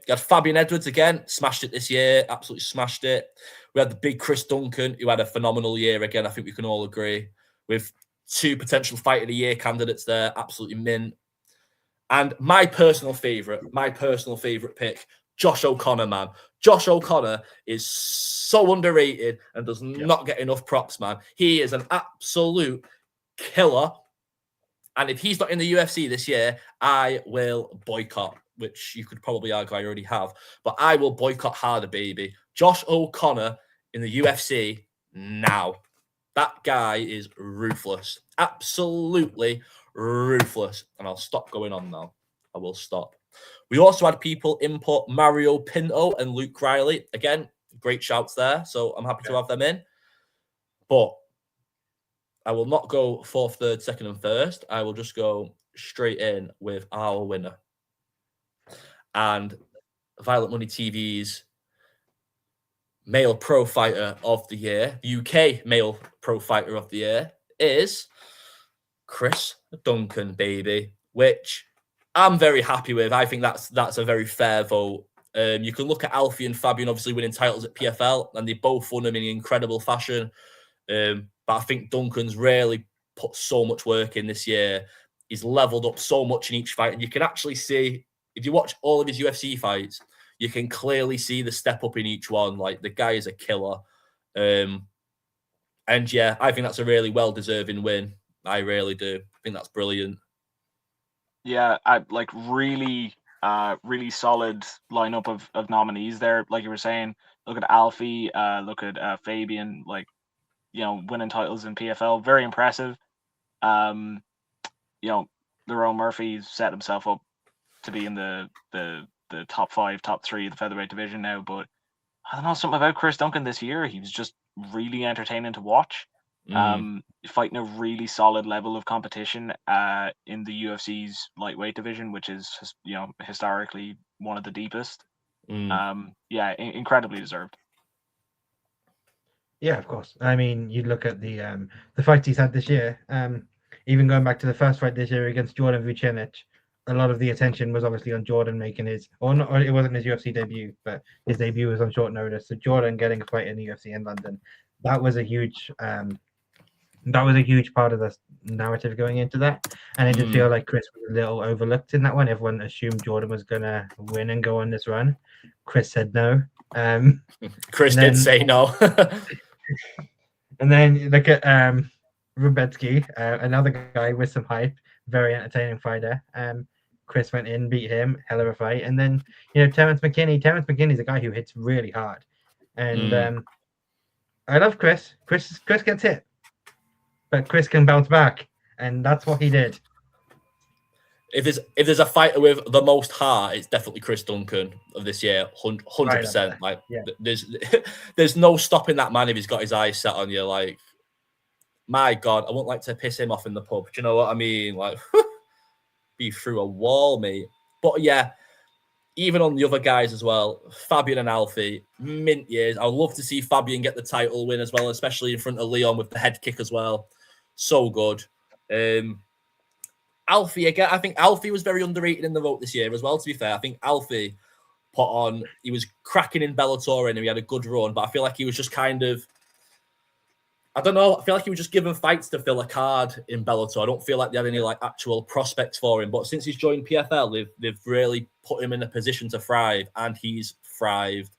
Speaker 3: Got Fabian Edwards again, smashed it this year, absolutely smashed it. We had the big Chris Duncan, who had a phenomenal year again. I think we can all agree. With 2 potential fight of the year candidates there, absolutely mint. And my personal favorite pick, Josh O'Connor, man. Josh O'Connor is so underrated and does not get enough props, man. He is an absolute killer. And if he's not in the UFC this year, I will boycott, which you could probably argue I already have. But I will boycott harder, baby. Josh O'Connor in the UFC now. That guy is ruthless. Absolutely ruthless. And I'll stop going on now. I will stop. We also had people input Mario Pinto and Luke Riley. Again, great shouts there. So I'm happy to have them in. But I will not go 4th, 3rd, 2nd, and 1st. I will just go straight in with our winner. And Violent Money TV's male pro fighter of the year, UK male pro fighter of the year, is Chris Duncan, baby, which I'm very happy with. I think that's a very fair vote. You can look at Alfie and Fabian obviously winning titles at PFL, and they both won them in incredible fashion. But I think Duncan's really put so much work in this year. He's leveled up so much in each fight, and you can actually see, if you watch all of his UFC fights, you can clearly see the step up in each one. Like, the guy is a killer. And yeah, I think that's a really well-deserving win. I really do. I think that's brilliant.
Speaker 2: Yeah, I like really solid lineup of nominees there. Like you were saying, look at Alfie, look at Fabian, like, you know, winning titles in PFL, very impressive. You know, Lerone Murphy set himself up to be in the top 5, top 3 of the featherweight division now. But I don't know, something about Chris Duncan this year, he was just really entertaining to watch. Fighting a really solid level of competition in the UFC's lightweight division, which is, you know, historically one of the deepest. Yeah, incredibly deserved.
Speaker 1: Yeah, of course. I mean, you look at the fights he's had this year. Even going back to the first fight this year against Jordan Vucenic, a lot of the attention was obviously on Jordan making his, or it wasn't his UFC debut, but his debut was on short notice. So Jordan getting a fight in the UFC in London, that was a huge part of the narrative going into that. And I did feel like Chris was a little overlooked in that one. Everyone assumed Jordan was gonna win and go on this run. Chris said no.
Speaker 3: Chris did say no.
Speaker 1: And then you look at Rubetsky, another guy with some hype, very entertaining fighter. Chris went in, beat him, hell of a fight. And then, you know, Terrence McKinney. Terrence McKinney's a guy who hits really hard. And I love Chris. Chris gets hit, but Chris can bounce back, and that's what he did.
Speaker 3: If there's a fighter with the most heart, it's definitely Chris Duncan of this year, 100%. Like, there's no stopping that man if he's got his eyes set on you. Like, my God, I wouldn't like to piss him off in the pub. Do you know what I mean? Like, be through a wall, mate. But yeah, even on the other guys as well, Fabian and Alfie, mint years. I'd love to see Fabian get the title win as well, especially in front of Leon with the head kick as well. So good. Alfie, again, I think Alfie was very underrated in the vote this year as well, to be fair. I think Alfie he was cracking in Bellator and he had a good run, but I feel like he was just kind of, I don't know, I feel like he was just given fights to fill a card in Bellator. I don't feel like they had any like actual prospects for him, but since he's joined PFL, they've really put him in a position to thrive, and he's thrived.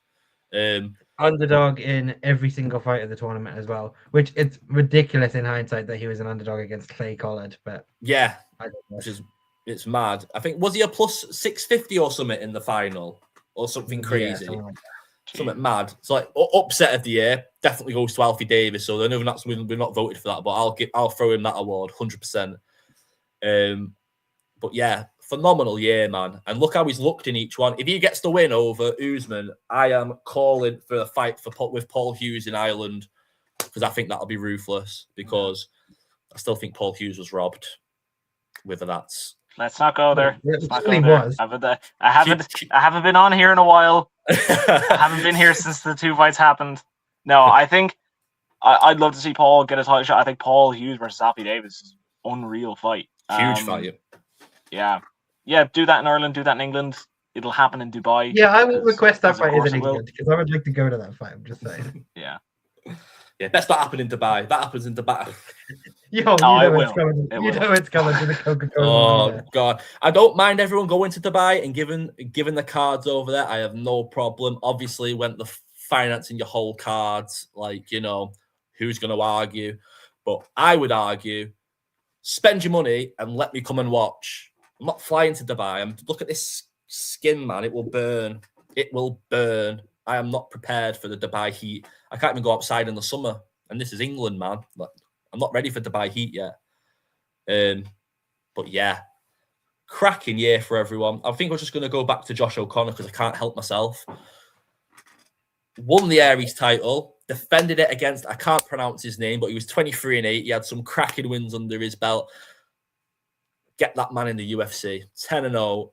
Speaker 1: Underdog in every single fight of the tournament as well, which it's ridiculous in hindsight that he was an underdog against Clay Collard, but
Speaker 3: yeah, it's mad. I think was he a plus 650 or something in the final or something crazy, something mad. It's like upset of the year definitely goes to Alfie Davis. So I know we're not voted for that, but I'll throw him that award 100%. But yeah, phenomenal year, man. And look how he's looked in each one. If he gets the win over Usman, I am calling for a fight with Paul Hughes in Ireland, because I think that'll be ruthless, because I still think Paul Hughes was robbed. Whether that's...
Speaker 2: Let's not go there.
Speaker 1: It really was.
Speaker 2: I haven't been on here in a while. I haven't been here since the two fights happened. No, I think I'd love to see Paul get a title shot. I think Paul Hughes versus Alfie Davis is an unreal fight.
Speaker 3: Huge fight.
Speaker 2: Yeah. Do that in Ireland, do that in England. It'll happen in Dubai.
Speaker 1: Yeah, I will request that fight in England, because I would like to go to that fight. I'm just saying.
Speaker 2: Yeah.
Speaker 3: Yeah, that's not happening in Dubai. That happens in Dubai.
Speaker 1: You know it's coming to the Coca-Cola.
Speaker 3: Oh, God. I don't mind everyone going to Dubai and giving the cards over there. I have no problem. Obviously, when the financing your whole cards, like, you know, who's going to argue? But I would argue, spend your money and let me come and watch. I'm not flying to Dubai. Look at this skin, man. It will burn. It will burn. I am not prepared for the Dubai heat. I can't even go outside in the summer. And this is England, man. Like, I'm not ready for Dubai heat yet. But yeah, cracking year for everyone. I think we're just going to go back to Josh O'Connor because I can't help myself. Won the Aries title, defended it against, I can't pronounce his name, but he was 23-8. He had some cracking wins under his belt. Get that man in the UFC. 10-0.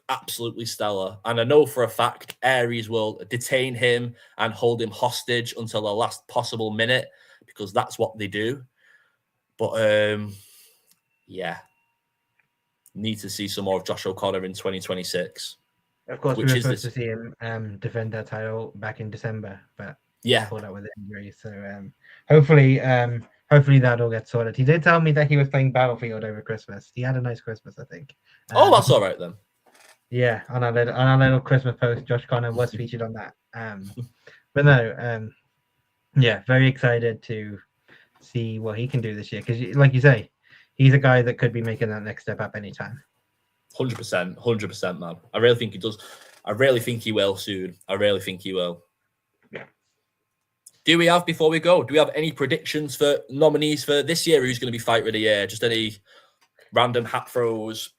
Speaker 3: Absolutely stellar. And I know for a fact Aries will detain him and hold him hostage until the last possible minute, because that's what they do. But yeah, need to see some more of Josh O'Connor in 2026.
Speaker 1: Of course, we were supposed to see him defend that title back in December, but
Speaker 3: yeah,
Speaker 1: pulled out with injury. So hopefully that'll get sorted. He did tell me that he was playing Battlefield over Christmas. He had a nice Christmas, I think.
Speaker 3: Oh, that's all right then.
Speaker 1: Yeah, on our little Christmas post, Josh Connor was featured on that. But no, yeah, very excited to see what he can do this year, because, like you say, he's a guy that could be making that next step up anytime.
Speaker 3: 100%, man. I really think he does. I really think he will soon. I really think he will.
Speaker 1: Yeah.
Speaker 3: Before we go, do we have any predictions for nominees for this year? Who's going to be fighter of the year? Just any random hat throws?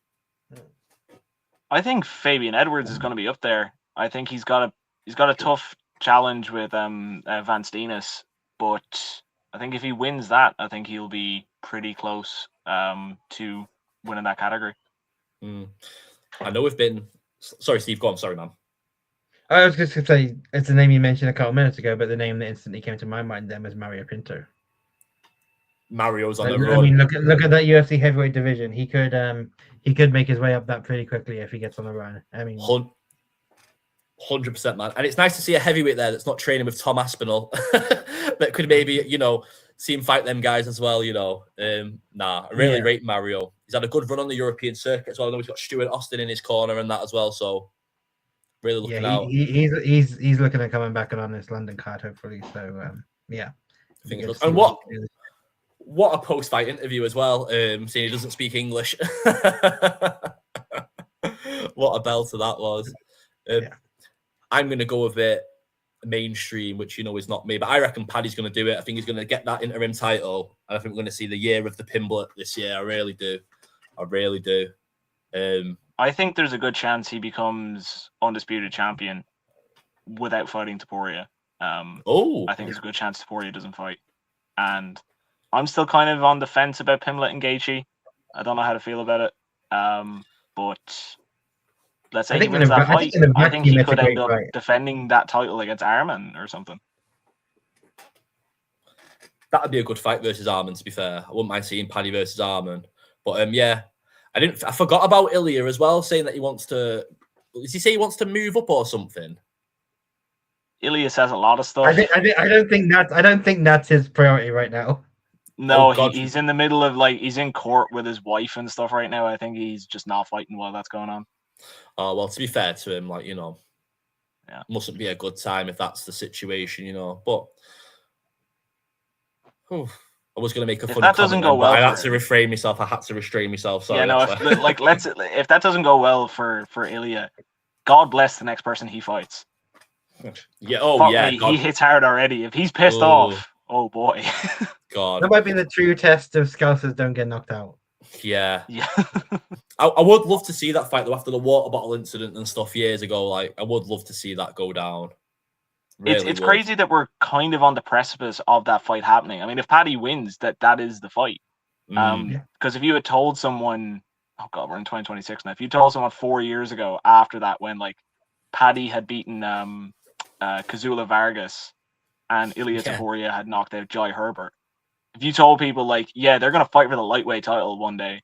Speaker 2: I think Fabian Edwards is going to be up there. I think he's got a tough challenge with Van Steenis, but I think if he wins that, I think he'll be pretty close to winning that category.
Speaker 3: I know we've been... Sorry, Steve, go on. Sorry, man.
Speaker 1: I was just going to say, it's a name you mentioned a couple of minutes ago, but the name that instantly came to my mind then was Mario Pinto.
Speaker 3: Mario's on the run.
Speaker 1: I mean, look at that UFC heavyweight division. He could make his way up that pretty quickly if he gets on the run. I mean,
Speaker 3: 100%, man. And it's nice to see a heavyweight there that's not training with Tom Aspinall. That could maybe, you know, see him fight them guys as well, you know. I really rate Mario. He's had a good run on the European circuit as well. I know he's got Stuart Austin in his corner and that as well. So really looking out.
Speaker 1: He's looking at coming back on this London card, hopefully. So yeah.
Speaker 3: And what a post-fight interview as well, seeing he doesn't speak English. What a belter that was. I'm going to go with it mainstream, which, you know, is not me, but I reckon Paddy's going to do it. I think he's going to get that interim title, and I think we're going to see the year of the Pimblet this year. I really do.
Speaker 2: I think there's a good chance he becomes undisputed champion without fighting Topuria. I think there's a good chance Topuria doesn't fight. And I'm still kind of on the fence about Pimblet and Gaethje. I don't know how to feel about it. But let's say he wins that fight. I think he could end up defending that title against Arman or something.
Speaker 3: That'd be a good fight versus Arman, to be fair. I wouldn't mind seeing Paddy versus Arman. But yeah, I forgot about Ilya as well, saying that he wants to... Does he say he wants to move up or something?
Speaker 2: Ilya says a lot of stuff.
Speaker 1: I don't think that's his priority right now.
Speaker 2: No, he's in the middle of, like, he's in court with his wife and stuff right now. I think he's just not fighting while that's going on.
Speaker 3: Oh, well, to be fair to him, like, you know, mustn't be a good time if that's the situation, But I was going to make a funny
Speaker 2: that
Speaker 3: comment,
Speaker 2: doesn't go well,
Speaker 3: but I had to refrain myself. I had to restrain myself. Sorry.
Speaker 2: Yeah, no. If that doesn't go well for Ilya, God bless the next person he fights.
Speaker 3: Yeah. Oh, yeah.
Speaker 2: He hits hard already. If he's pissed off, oh boy.
Speaker 3: God.
Speaker 1: That might be the true test if Scousers don't get knocked out.
Speaker 3: Yeah.
Speaker 2: Yeah.
Speaker 3: I would love to see that fight though after the water bottle incident and stuff years ago. Like, I would love to see that go down. Really
Speaker 2: it's crazy that we're kind of on the precipice of that fight happening. I mean, if Paddy wins, that is the fight. Because if you had told someone, oh god, we're in 2026 now. If you told someone 4 years ago after that, when like Paddy had beaten Kazula Vargas and Ilya Taporia had knocked out Jai Herbert, if you told people like, yeah, they're gonna fight for the lightweight title one day,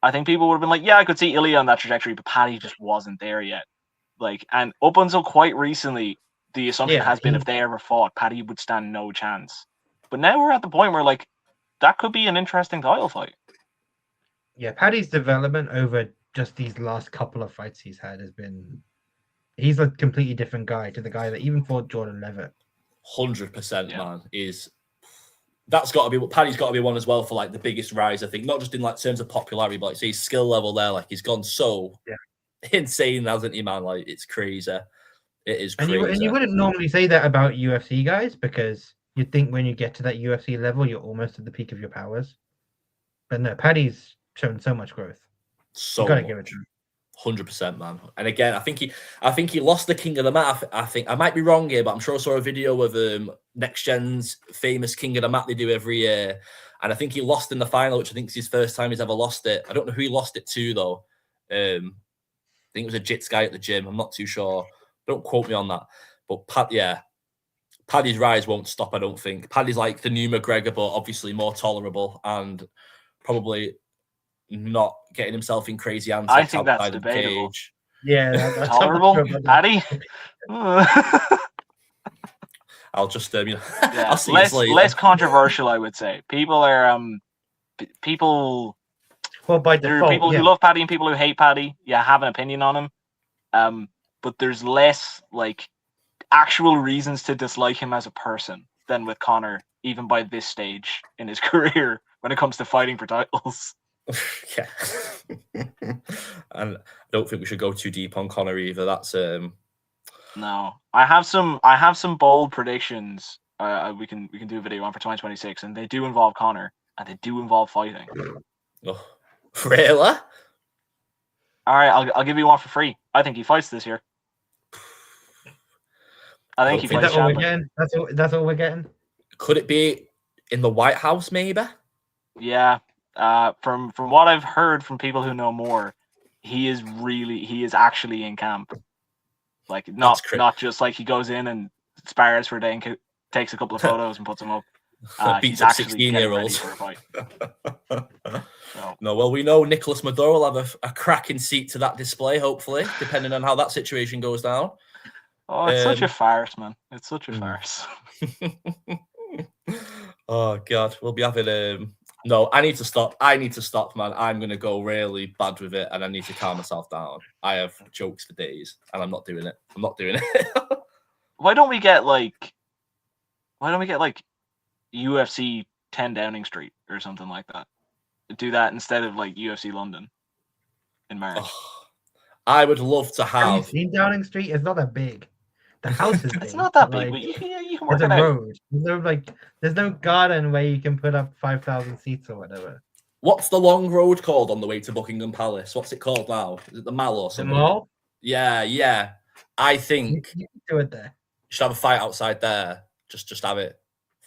Speaker 2: I think people would have been like, yeah, I could see Ilya on that trajectory, but Paddy just wasn't there yet. Like, and up until quite recently, the assumption has been if they ever fought, Paddy would stand no chance. But now we're at the point where like that could be an interesting title fight.
Speaker 1: Yeah, Paddy's development over just these last couple of fights he's had has been. He's a completely different guy to the guy that even fought Jordan Levitt.
Speaker 3: 100%, man. That's got to be what Paddy's got to be one as well for like the biggest rise. I think not just in like terms of popularity, but like his skill level there. Like he's gone so insane, hasn't he, man? Like it's crazy. It is crazy.
Speaker 1: And you wouldn't normally say that about UFC guys because you'd think when you get to that UFC level, you're almost at the peak of your powers. But no, Paddy's shown so much growth.
Speaker 3: So
Speaker 1: gotta give it to him.
Speaker 3: 100%, man. And again, I think he lost the King of the Mat. I think I might be wrong here, but I'm sure I saw a video of Next Gen's famous King of the Mat they do every year, and I think he lost in the final, which I think is his first time he's ever lost it. I don't know who he lost it to though. I think it was a Jits guy at the gym. I'm not too sure. Don't quote me on that. But Paddy's rise won't stop, I don't think. Paddy's like the new McGregor, but obviously more tolerable and probably not getting himself in crazy antics.
Speaker 2: I think that's debatable.
Speaker 3: Cage.
Speaker 1: Yeah, that's
Speaker 2: tolerable, Paddy.
Speaker 3: I'll just
Speaker 2: I'll see less controversial, I would say. People are people.
Speaker 1: Well, by
Speaker 2: there
Speaker 1: default,
Speaker 2: are people who love Paddy and people who hate Paddy. Yeah, have an opinion on him. But there's less like actual reasons to dislike him as a person than with Conor, even by this stage in his career when it comes to fighting for titles.
Speaker 3: Yeah. And I don't think we should go too deep on Conor either. That's
Speaker 2: No. I have some bold predictions we can do a video on for 2026, and they do involve Conor and they do involve fighting.
Speaker 3: Oh, really?
Speaker 2: All right, I'll give you one for free. I think he fights this year. I think he fights Chandler.
Speaker 1: That's all we're getting.
Speaker 3: Could it be in the White House, maybe?
Speaker 2: Yeah. From what I've heard from people who know more, he is actually in camp. Like not just like he goes in and spars for a day and takes a couple of photos and puts them up.
Speaker 3: Beats up 16-year-olds. No, well, we know Nicholas Maduro will have a cracking seat to that display, hopefully, depending on how that situation goes down.
Speaker 2: Oh, it's such a farce, man. It's such a farce.
Speaker 3: Oh, God. We'll be having... No, I need to stop. Man. I'm going to go really bad with it, and I need to calm myself down. I have jokes for days, and I'm not doing it.
Speaker 2: Why don't we get, like, UFC 10 Downing Street or something like that? Do that instead of, like, UFC London in March.
Speaker 3: Oh, I would love to have...
Speaker 1: Have you seen Downing Street? It's not that big. The house is big.
Speaker 2: It's not that big,
Speaker 1: like,
Speaker 2: but you can work
Speaker 1: it's
Speaker 2: it
Speaker 1: a
Speaker 2: out.
Speaker 1: road. There's no garden where you can put up 5,000 seats or whatever.
Speaker 3: What's the long road called on the way to Buckingham Palace? What's it called now? Is it the Mall or something?
Speaker 1: The Mall?
Speaker 3: Yeah. I think
Speaker 1: you can do it there.
Speaker 3: You should have a fight outside there. Just have it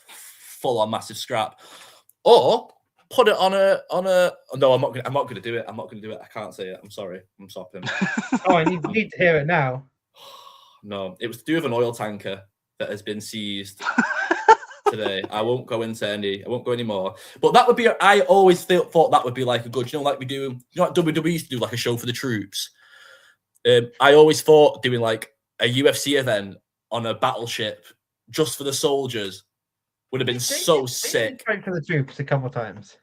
Speaker 3: full on massive scrap, or put it on a. No, I'm not gonna do it. I can't say it. I'm sorry. I'm stopping.
Speaker 1: Oh, I need to hear it now.
Speaker 3: No, it was to do with an oil tanker that has been seized today. I won't go any more. But that would be. I always thought that would be like a good. Like we do. Like WWE used to do like a show for the troops. I always thought doing like a UFC event on a battleship just for the soldiers would have been so sick.
Speaker 1: Fight for the troops a couple times.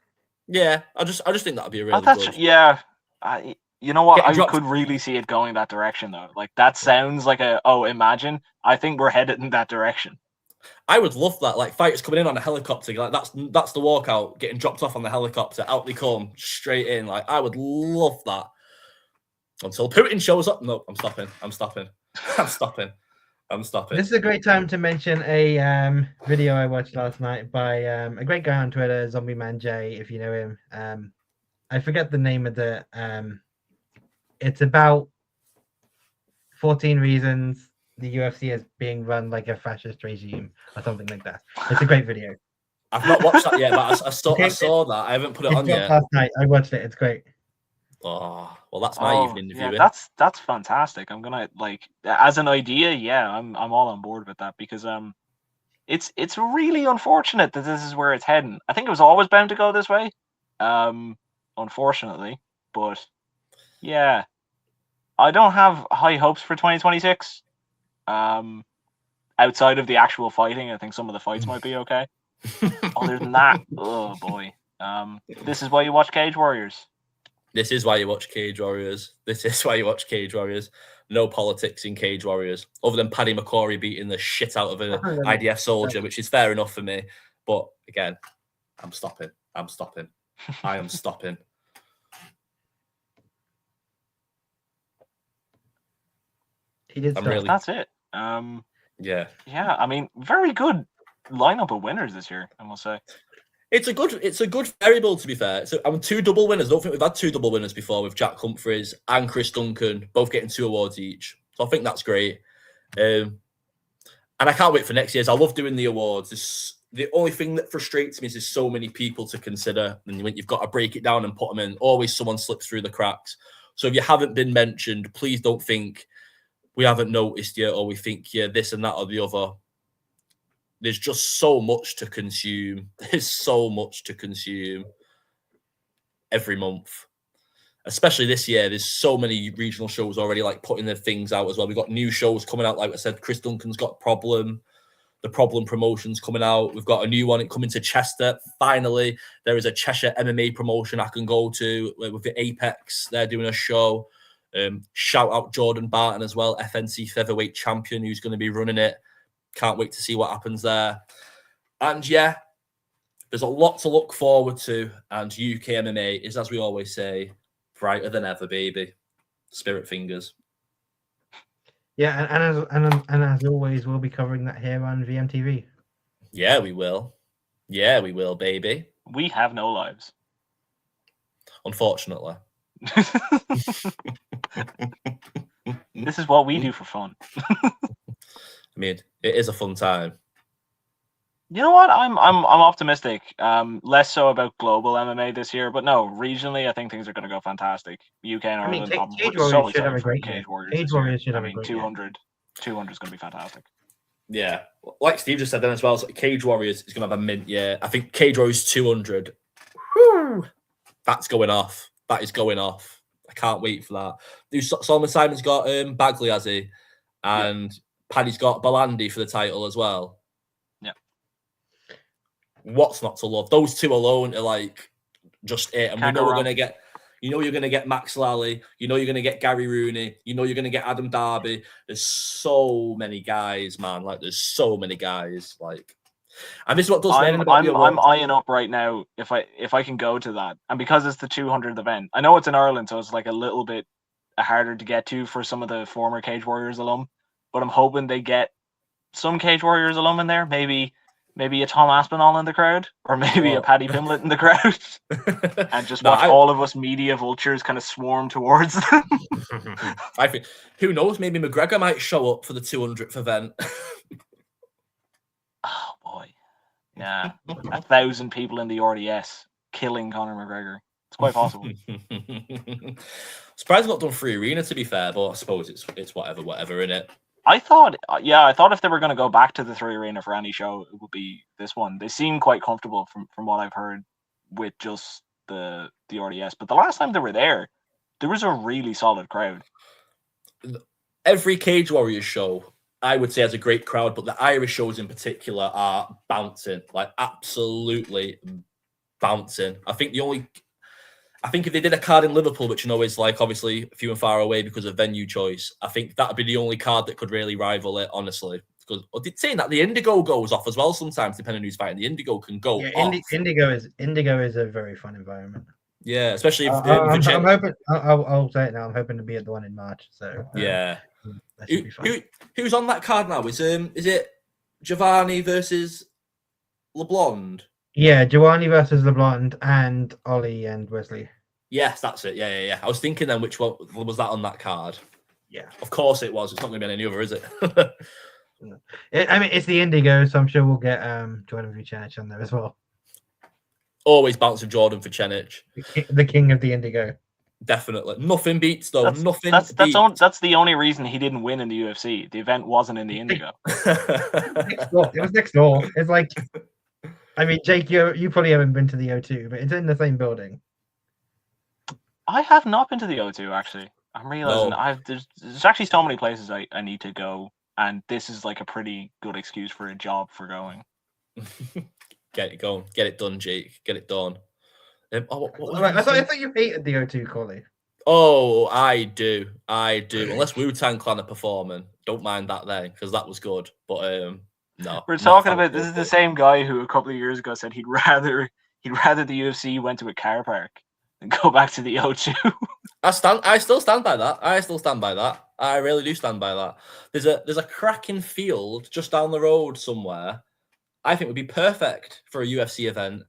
Speaker 3: Yeah, I just think that'd be a really good.
Speaker 2: Yeah, You know what? I
Speaker 3: Getting dropped.
Speaker 2: could really see it going that direction, though. Like, that sounds like imagine. I think we're headed in that direction.
Speaker 3: I would love that. Like, fighters coming in on a helicopter. Like, that's the walkout, getting dropped off on the helicopter. Out they come, straight in. Like, I would love that. Until Putin shows up. No, I'm stopping. I'm stopping. I'm stopping. I'm stopping.
Speaker 1: This is a great time to mention a video I watched last night by a great guy on Twitter, Zombie Man J, if you know him. I forget the name of the it's about 14 reasons the UFC is being run like a fascist regime or something like that. It's a great video.
Speaker 3: I've not watched that yet, but I saw that. I haven't put it on yet.
Speaker 1: Last night. I watched it. It's great.
Speaker 3: Oh, well, that's my evening viewing.
Speaker 2: Yeah, that's fantastic. I'm gonna, like, as an idea, yeah, I'm all on board with that, because it's really unfortunate that this is where it's heading. I think it was always bound to go this way, unfortunately. But yeah, I don't have high hopes for 2026. Outside of the actual fighting, I think some of the fights might be okay. Other than that, oh boy. This is why you watch Cage Warriors.
Speaker 3: This is why you watch Cage Warriors. This is why you watch Cage Warriors. No politics in Cage Warriors, other than Paddy McCrory beating the shit out of an IDF soldier, which is fair enough for me. But again, I'm stopping. I'm stopping. I am stopping.
Speaker 1: He did.
Speaker 2: That's it.
Speaker 3: Yeah.
Speaker 2: I mean, very good lineup of winners this year, I must say.
Speaker 3: It's a good variable, to be fair. So I'm 2 double winners. I don't think we've had 2 double winners before, with Jack Humphreys and Chris Duncan both getting 2 awards each. So I think that's great. And I can't wait for next year's. I love doing the awards. The only thing that frustrates me is there's so many people to consider, and you've got to break it down and put them in. Always someone slips through the cracks. So if you haven't been mentioned, please don't think we haven't noticed you, or we think this and that or the other. There's just so much to consume. There's so much to consume every month. Especially this year, there's so many regional shows already, like, putting their things out as well. We've got new shows coming out. Like I said, Chris Duncan's got Problem. The Problem promotion's coming out. We've got a new one coming to Chester. Finally, there is a Cheshire MMA promotion I can go to with the Apex. They're doing a show. Shout out Jordan Barton as well, FNC featherweight champion, who's going to be running it. Can't wait to see what happens there. And yeah, there's a lot to look forward to. And UK MMA is, as we always say, brighter than ever, baby. Spirit fingers.
Speaker 1: Yeah, and as always, we'll be covering that here on VMTV.
Speaker 3: Yeah, we will. Yeah, we will, baby.
Speaker 2: We have no lives.
Speaker 3: Unfortunately.
Speaker 2: This is what we do for fun.
Speaker 3: I mean, it is a fun time.
Speaker 2: You know what? I'm optimistic. Less so about global MMA this year, but no, regionally, I think things are going to go fantastic. UK and Ireland.
Speaker 1: Cage Warriors should have a great year. Cage Warriors should have a great
Speaker 2: 200 is going to be fantastic.
Speaker 3: Yeah, like Steve just said then as well. So Cage Warriors is going to have a mint year. I think Cage Warriors 200. Whew, that's going off. That is going off. I can't wait for that. Solomon Simon's got Bagley, has he? And Paddy's got Balandi for the title as well.
Speaker 2: Yeah.
Speaker 3: What's not to love? Those two alone are like just it. And we know we're going to get, you're going to get Max Lally. You're going to get Gary Rooney. You're going to get Adam Darby. There's so many guys, man. Like, there's so many guys. Like, and this is what does
Speaker 2: I'm eyeing up right now if I can go to that. And because it's the 200th event, I know it's in Ireland, so it's like a little bit harder to get to for some of the former Cage Warriors alum. But I'm hoping they get some Cage Warriors alum in there. Maybe a Tom Aspinall in the crowd, or maybe a Paddy Pimblett in the crowd, and just watch all of us media vultures kind of swarm towards them.
Speaker 3: I think, who knows? Maybe McGregor might show up for the 200th event.
Speaker 2: Oh boy, yeah, 1,000 people in the RDS killing Conor McGregor. It's quite possible.
Speaker 3: Surprised not done free arena, to be fair, but I suppose it's whatever in it.
Speaker 2: I thought if they were going to go back to the 3 arena for any show, it would be this one. They seem quite comfortable from what I've heard with just the RDS. But the last time they were there was a really solid crowd.
Speaker 3: Every Cage Warriors show, I would say, has a great crowd, but the Irish shows in particular are bouncing, like absolutely bouncing. I think I think if they did a card in Liverpool, which is like obviously few and far away because of venue choice, I think that would be the only card that could really rival it, honestly. Because saying that the Indigo goes off as well sometimes, depending on who's fighting. The Indigo can go off.
Speaker 1: Indigo is a very fun environment.
Speaker 3: Yeah, especially if
Speaker 1: I'm hoping. I'll say it now. I'm hoping to be at the one in March. So
Speaker 3: yeah,
Speaker 1: that should be fun.
Speaker 3: Who's on that card now? Is it Giovanni versus LeBlond?
Speaker 1: Yeah, Giovanni versus LeBlond and Ollie and Wesley.
Speaker 3: Yes, that's it. Yeah. I was thinking then which one was that on that card?
Speaker 1: Yeah,
Speaker 3: of course it was. It's not going to be any other, is it?
Speaker 1: I mean, it's the Indigo, so I'm sure we'll get Jordan Vucenic on there as well.
Speaker 3: Always bouncing Jordan Vucenic,
Speaker 1: the king of the Indigo.
Speaker 3: Definitely, nothing beats though.
Speaker 2: That's the only reason he didn't win in the UFC. The event wasn't in the Indigo.
Speaker 1: It was next door. It's like, I mean, Jake, you probably haven't been to the O2, but it's in the same building.
Speaker 2: I have not been to the O2 actually. I'm realizing there's actually so many places I need to go, and this is like a pretty good excuse for a job for going.
Speaker 3: Get it going. Get it done, Jake. Get it done.
Speaker 1: I thought you hated the O2, Cauley.
Speaker 3: Oh, I do. Unless Wu-Tang Clan are performing, don't mind that then, because that was good. But no.
Speaker 2: We're talking about this is the same guy who a couple of years ago said he'd rather the UFC went to a car park than go back to the O2.
Speaker 3: I still stand by that. I really do stand by that. There's a cracking field just down the road somewhere. I think would be perfect for a UFC event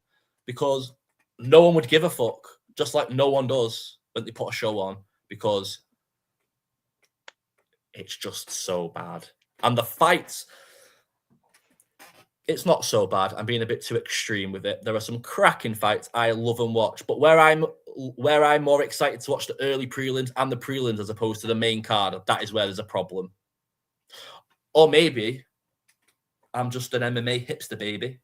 Speaker 3: because no one would give a fuck, just like no one does when they put a show on, because it's just so bad. And the fights, it's not so bad. I'm being a bit too extreme with it. There are some cracking fights I love and watch, but where I'm more excited to watch the early prelims and the prelims as opposed to the main card, that is where there's a problem. Or maybe I'm just an MMA hipster baby.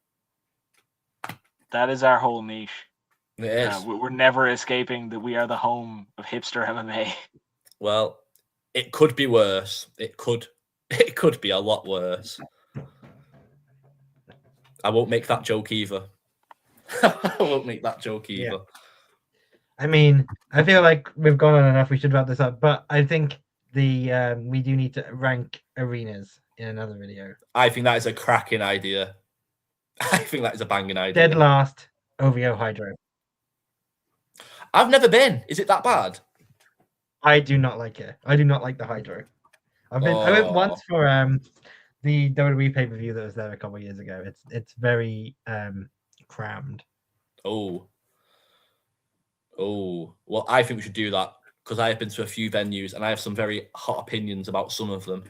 Speaker 2: That is our whole niche.
Speaker 3: It is.
Speaker 2: We're never escaping that we are the home of hipster MMA.
Speaker 3: Well, it could be worse. It could be a lot worse. I won't make that joke either.
Speaker 1: Yeah. I mean, I feel like we've gone on enough. We should wrap this up. But I think we do need to rank arenas in another video.
Speaker 3: I think that is a cracking idea. I think that is a banging idea.
Speaker 1: Dead last, OVO Hydro.
Speaker 3: I've never been. Is it that bad?
Speaker 1: I do not like it. I do not like the Hydro. I went once for the WWE pay-per-view that was there a couple of years ago. It's very crammed.
Speaker 3: Oh, well, I think we should do that because I have been to a few venues and I have some very hot opinions about some of them.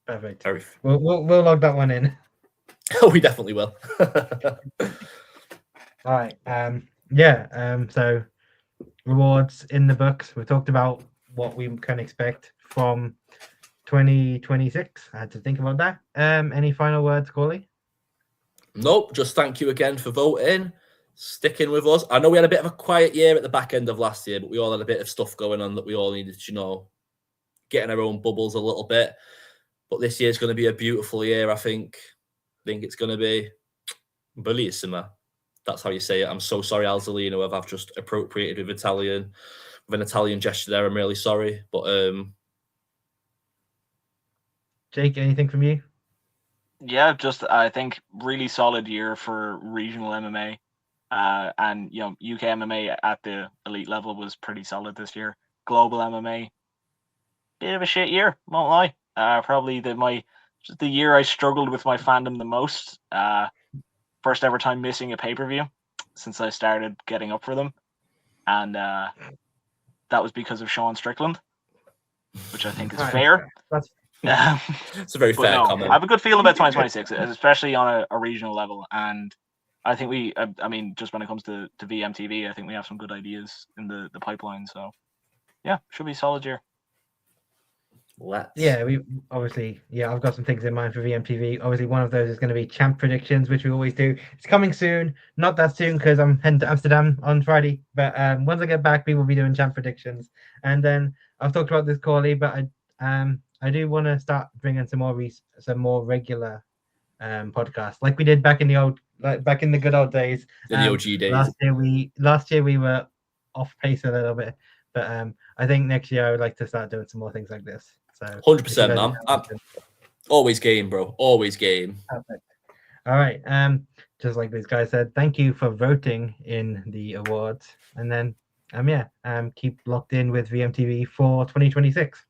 Speaker 1: Perfect. We'll log that one in.
Speaker 3: Oh, we definitely will.
Speaker 1: All right. So rewards in the books. We talked about what we can expect from 2026. I had to think about that. Any final words, Cauley?
Speaker 3: Nope. Just thank you again for voting, sticking with us. I know we had a bit of a quiet year at the back end of last year, but we all had a bit of stuff going on that we all needed to, get in our own bubbles a little bit. But this year's going to be a beautiful year, I think. I think it's going to be bellissima. That's how you say it. I'm so sorry, Alzolino, if I've just appropriated with an Italian gesture there. I'm really sorry. But
Speaker 1: Jake, anything from you?
Speaker 2: Yeah, just I think really solid year for regional MMA. And UK MMA at the elite level was pretty solid this year. Global MMA, bit of a shit year, won't lie. Probably the year I struggled with my fandom the most. First ever time missing a pay-per-view since I started getting up for them, and that was because of Sean Strickland, which I think is fair.
Speaker 3: It's a very fair comment.
Speaker 2: I have a good feeling about 2026, especially on a regional level, and I think just when it comes to VMTV, I think we have some good ideas in the pipeline. So yeah, should be a solid year.
Speaker 1: We obviously, I've got some things in mind for VMTV. Obviously, one of those is going to be champ predictions, which we always do. It's coming soon, not that soon because I'm heading to Amsterdam on Friday. But once I get back, we will be doing champ predictions. And then I've talked about this, Cauley, but I do want to start bringing some more regular podcasts, like we did back in the like back in the good old days.
Speaker 3: In the OG days.
Speaker 1: Last year we were off pace a little bit, but I think next year I would like to start doing some more things like this. So
Speaker 3: 100%, man. Always game, bro. Always game.
Speaker 1: Perfect. All right. Just like these guys said, thank you for voting in the awards, and then keep locked in with VMTV for 2026.